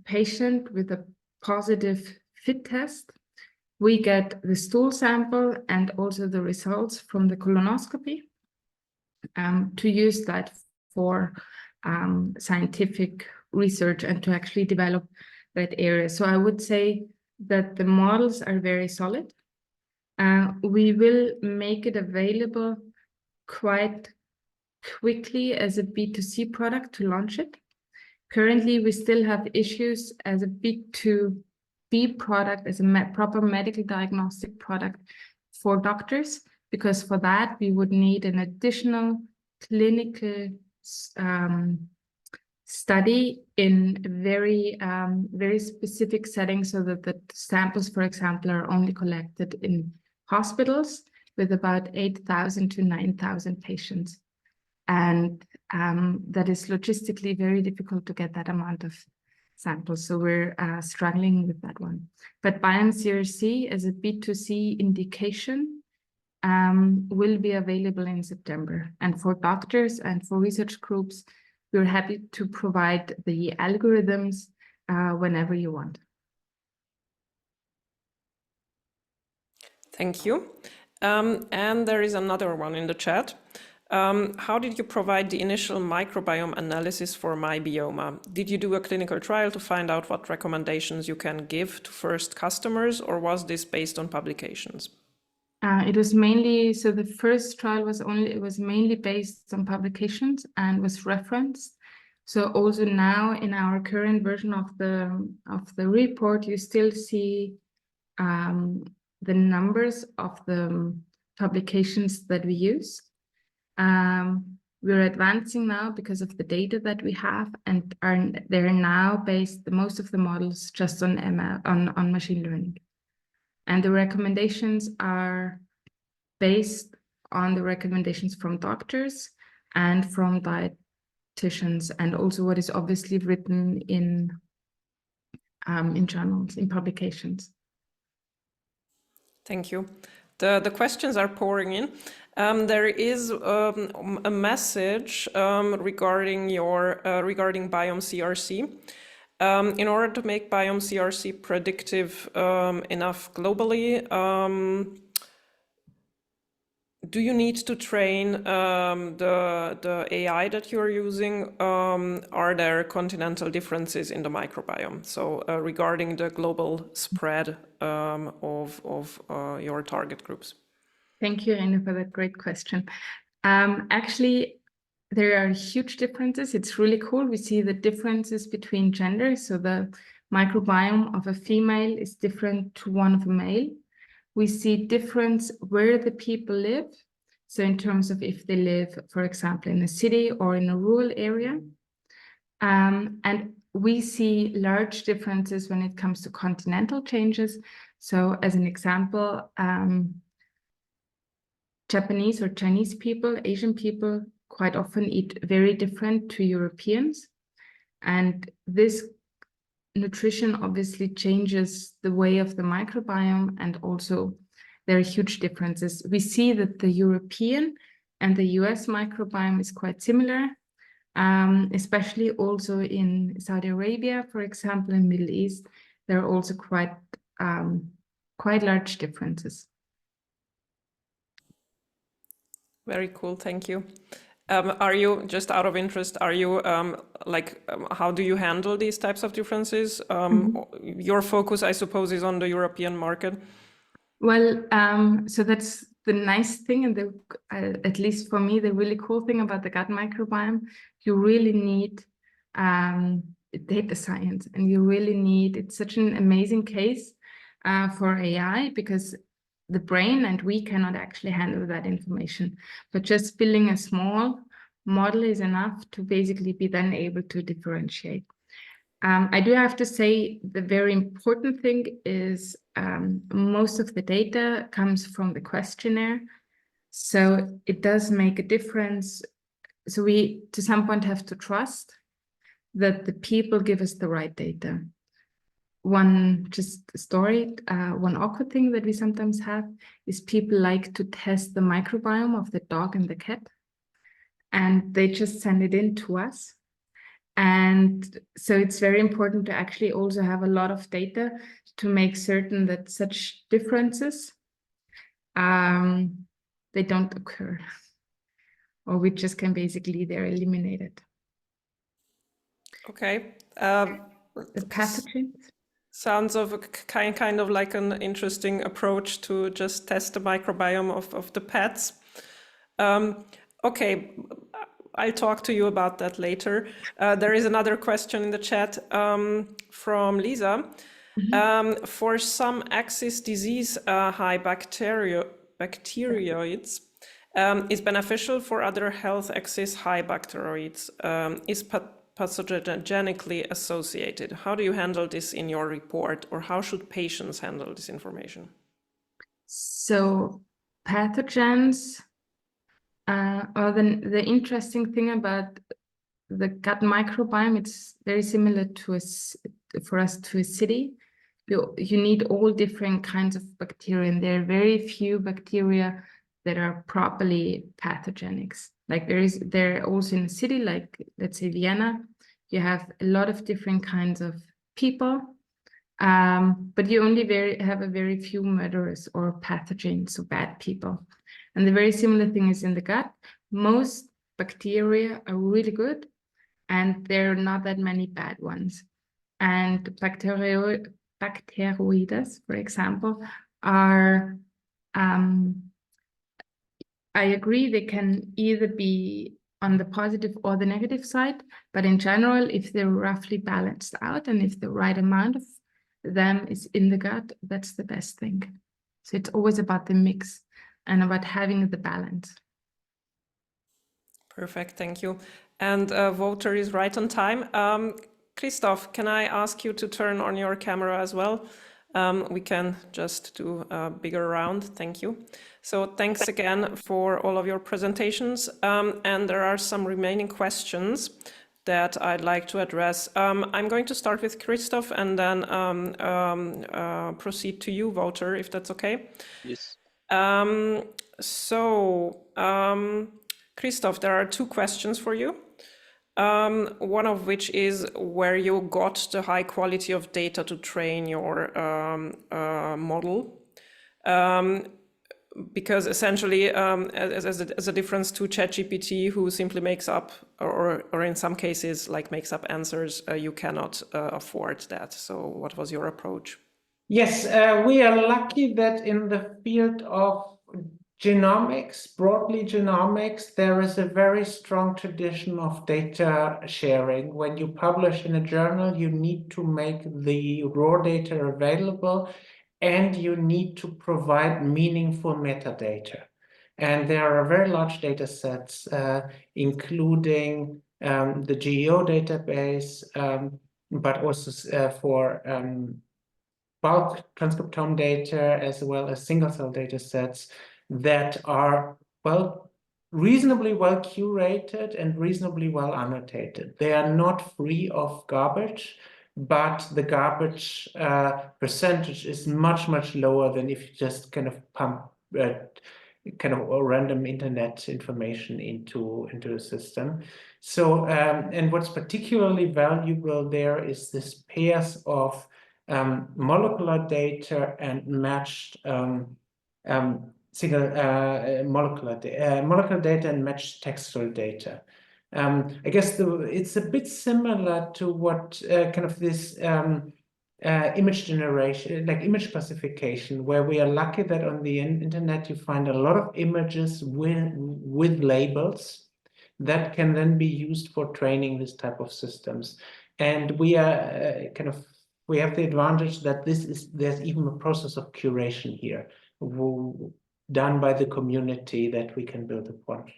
patient with a positive fit test, we get the stool sample and also the results from the colonoscopy to use that for scientific research and to actually develop that area. So I would say that the models are very solid. We will make it available quite quickly as a B2C product to launch it. Currently, we still have issues as a B2B product, as a proper medical diagnostic product for doctors, because for that, we would need an additional clinical study in very specific settings, so that the samples, for example, are only collected in hospitals with about 8,000 to 9,000 patients. And that is logistically very difficult to get that amount of samples. So we're struggling with that one. But Biome Series C as a B2C indication will be available in September. And for doctors and for research groups, we're happy to provide the algorithms whenever you want. Thank you. And there is another one in the chat. How did you provide the initial microbiome analysis for Biome? Did you do a clinical trial to find out what recommendations you can give to first customers, or was this based on publications? It was mainly, so the first trial was mainly based on publications and was referenced. So also now in our current version of the report, you still see the numbers of the publications that we use. We're advancing now because of the data that we have, and they're now based, most of the models, just on ML, on machine learning. And the recommendations are based on the recommendations from doctors and from dietitians, and also what is obviously written in journals, in publications. Thank you. The questions are pouring in. There is a message regarding Biome CRC. In order to make Biome CRC predictive enough globally, do you need to train the AI that you're using? Are there continental differences in the microbiome? So regarding the global spread of your target groups. Thank you, Irene, for that great question. Actually, there are huge differences. It's really cool. We see the differences between genders. So the microbiome of a female is different to one of a male. We see difference where the people live. So in terms of if they live, for example, in a city or in a rural area. And we see large differences when it comes to continental changes. So as an example, Japanese or Chinese people, Asian people quite often eat very different to Europeans. And this nutrition obviously changes the way of the microbiome, and also there are huge differences. We see that the European and the US microbiome is quite similar, especially also in Saudi Arabia, for example, in Middle East, there are also quite large differences. Very cool, thank you. Are you, just out of interest, are you how do you handle these types of differences? Your focus, I suppose, is on the European market. Well, so that's the nice thing, and at least for me, the really cool thing about the gut microbiome. You really need data science, and you really need, it's such an amazing case for AI, because the brain and we cannot actually handle that information, but just building a small model is enough to basically be then able to differentiate. I do have to say the very important thing is most of the data comes from the questionnaire, so it does make a difference. So we, to some point, have to trust that the people give us the right data. One awkward thing that we sometimes have is people like to test the microbiome of the dog and the cat, and they just send it in to us. And so it's very important to actually also have a lot of data to make certain that such differences, they don't occur, or we just can basically, they're eliminated. Okay. The pathogens? Sounds of a kind of like an interesting approach to just test the microbiome of the pets. Okay, I'll talk to you about that later. There is another question in the chat from Lisa. For some axis disease, high bacteroids is beneficial. For other health axis, high bacteroids is pathogenically associated. How do you handle this in your report, or how should patients handle this information? So pathogens, or the interesting thing about the gut microbiome, it's very similar to for us to a city. You need all different kinds of bacteria, and there are very few bacteria that are properly pathogenic. Like there are also in a city, like let's say Vienna, you have a lot of different kinds of people, but you only have a very few murderers or pathogens, so bad people. And the very similar thing is in the gut. Most bacteria are really good, and there are not that many bad ones. And bacteroides, for example, are, I agree, they can either be on the positive or the negative side, but in general, if they're roughly balanced out and if the right amount of them is in the gut, that's the best thing. So it's always about the mix and about having the balance. Perfect, thank you. And Wouter is right on time. Christoph, can I ask you to turn on your camera as well? We can just do a bigger round, thank you. So thanks again for all of your presentations. And there are some remaining questions that I'd like to address. I'm going to start with Christoph and then proceed to you, Wouter, if that's okay. Yes. Christoph, there are two questions for you. One of which is where you got the high quality of data to train your model. because essentially, as a difference to ChatGPT, who simply makes up, or in some cases, like makes up answers, you cannot afford that. So what was your approach? Yes, we are lucky that in the field of genomics, broadly genomics, there is a very strong tradition of data sharing. When you publish in a journal, you need to make the raw data available, and you need to provide meaningful metadata. And there are very large data sets, including the GEO database, but also for bulk transcriptome data, as well as single cell data sets that are reasonably well curated and reasonably well annotated. They are not free of garbage, but the garbage percentage is much, much lower than if you just kind of pump kind of random internet information into a system. So, and what's particularly valuable there is this pairs of molecular data and matched molecular data and matched textual data. I guess it's a bit similar to what kind of this image generation, like image classification, where we are lucky that on the internet you find a lot of images with labels that can then be used for training this type of systems. And we are we have the advantage that there's even a process of curation here, done by the community that we can build upon.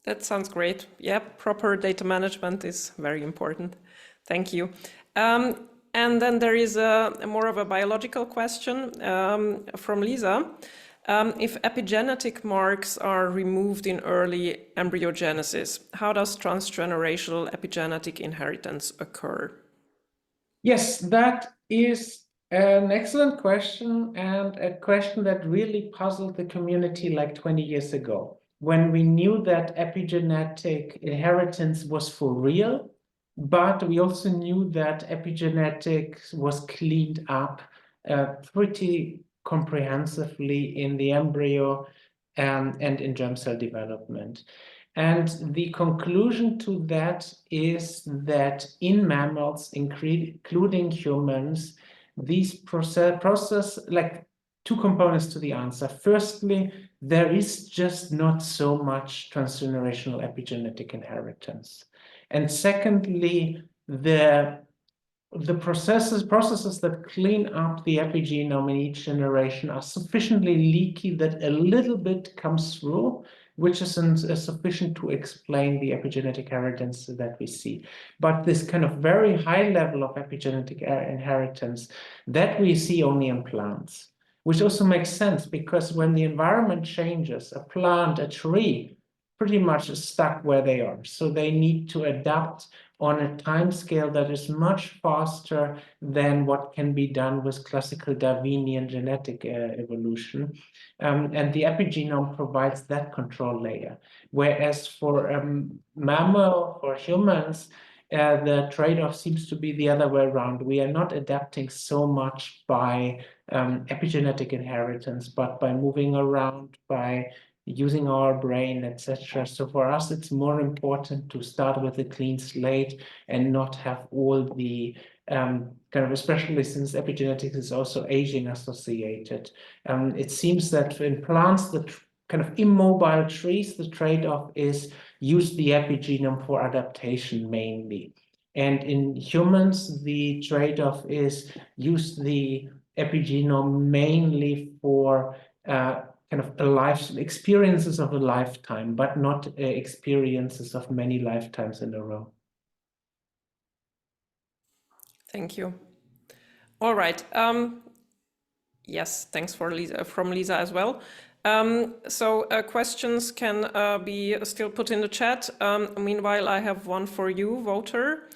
That sounds great. Yeah, proper data management is very important. Thank you. And then there is more of a biological question from Lisa. If epigenetic marks are removed in early embryogenesis, how does transgenerational epigenetic inheritance occur? Yes, that is an excellent question, and a question that really puzzled the community like 20 years ago, when we knew that epigenetic inheritance was for real, but we also knew that epigenetics was cleaned up pretty comprehensively in the embryo and in germ cell development. And the conclusion to that is that in mammals, including humans, these process like two components to the answer. Firstly, there is just not so much transgenerational epigenetic inheritance. And secondly, the processes that clean up the epigenome in each generation are sufficiently leaky that a little bit comes through, which isn't sufficient to explain the epigenetic inheritance that we see. But this kind of very high level of epigenetic inheritance that we see only in plants, which also makes sense because when the environment changes, a plant, a tree, pretty much is stuck where they are. So they need to adapt on a time scale that is much faster than what can be done with classical Darwinian genetic evolution. And the epigenome provides that control layer. Whereas for mammal, for humans, the trade-off seems to be the other way around. We are not adapting so much by epigenetic inheritance, but by moving around, by using our brain, etc. So for us, it's more important to start with a clean slate and not have all the kind of, especially since epigenetics is also aging associated. It seems that in plants, the kind of immobile trees, the trade-off is use the epigenome for adaptation mainly. And in humans, the trade-off is use the epigenome mainly for kind of experiences of a lifetime, but not experiences of many lifetimes in a row. Thank you. All right. Yes, thanks for Lisa, from Lisa as well. So questions can be still put in the chat. Meanwhile, I have one for you, Wouter.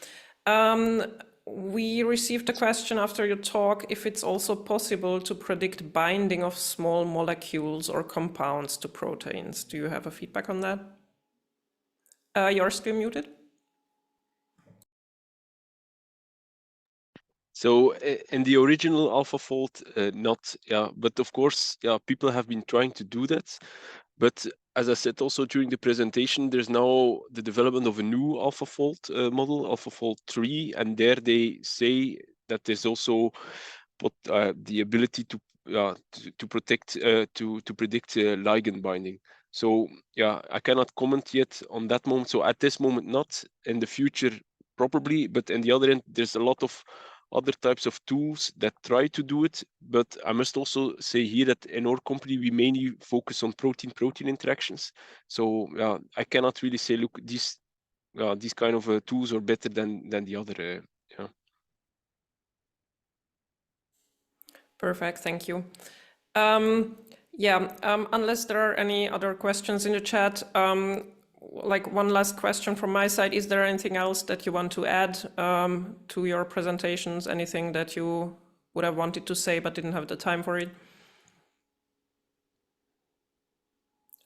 We received a question after your talk if it's also possible to predict binding of small molecules or compounds to proteins. Do you have a feedback on that? You're still muted. So in the original AlphaFold, not, yeah, but of course, yeah, people have been trying to do that. But as I said also during the presentation, there's now the development of a new AlphaFold model, AlphaFold 3, and there they say that there's also the ability to predict ligand binding. So yeah, I cannot comment yet on that moment. So at this moment, not. In the future, probably. But on the other end, there's a lot of other types of tools that try to do it. But I must also say here that in our company, we mainly focus on protein-protein interactions. So I cannot really say, look, these kind of tools are better than the other. Yeah. Perfect, thank you. Unless there are any other questions in the chat, like one last question from my side. Is there anything else that you want to add to your presentations? Anything that you would have wanted to say but didn't have the time for it?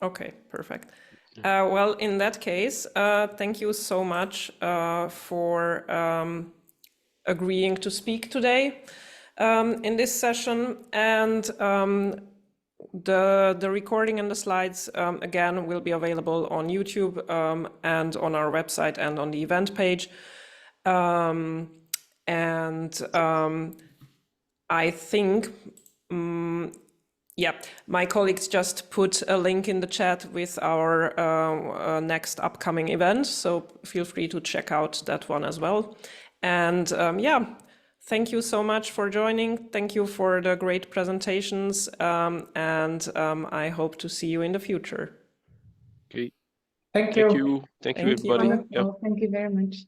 Okay, perfect. Well, in that case, thank you so much for agreeing to speak today in this session. And the recording and the slides, again, will be available on YouTube and on our website and on the event page. I think, my colleagues just put a link in the chat with our next upcoming event. So feel free to check out that one as well. And thank you so much for joining. Thank you for the great presentations. I hope to see you in the future. Okay. Thank you. Thank you, everybody. Wonderful. Thank you very much.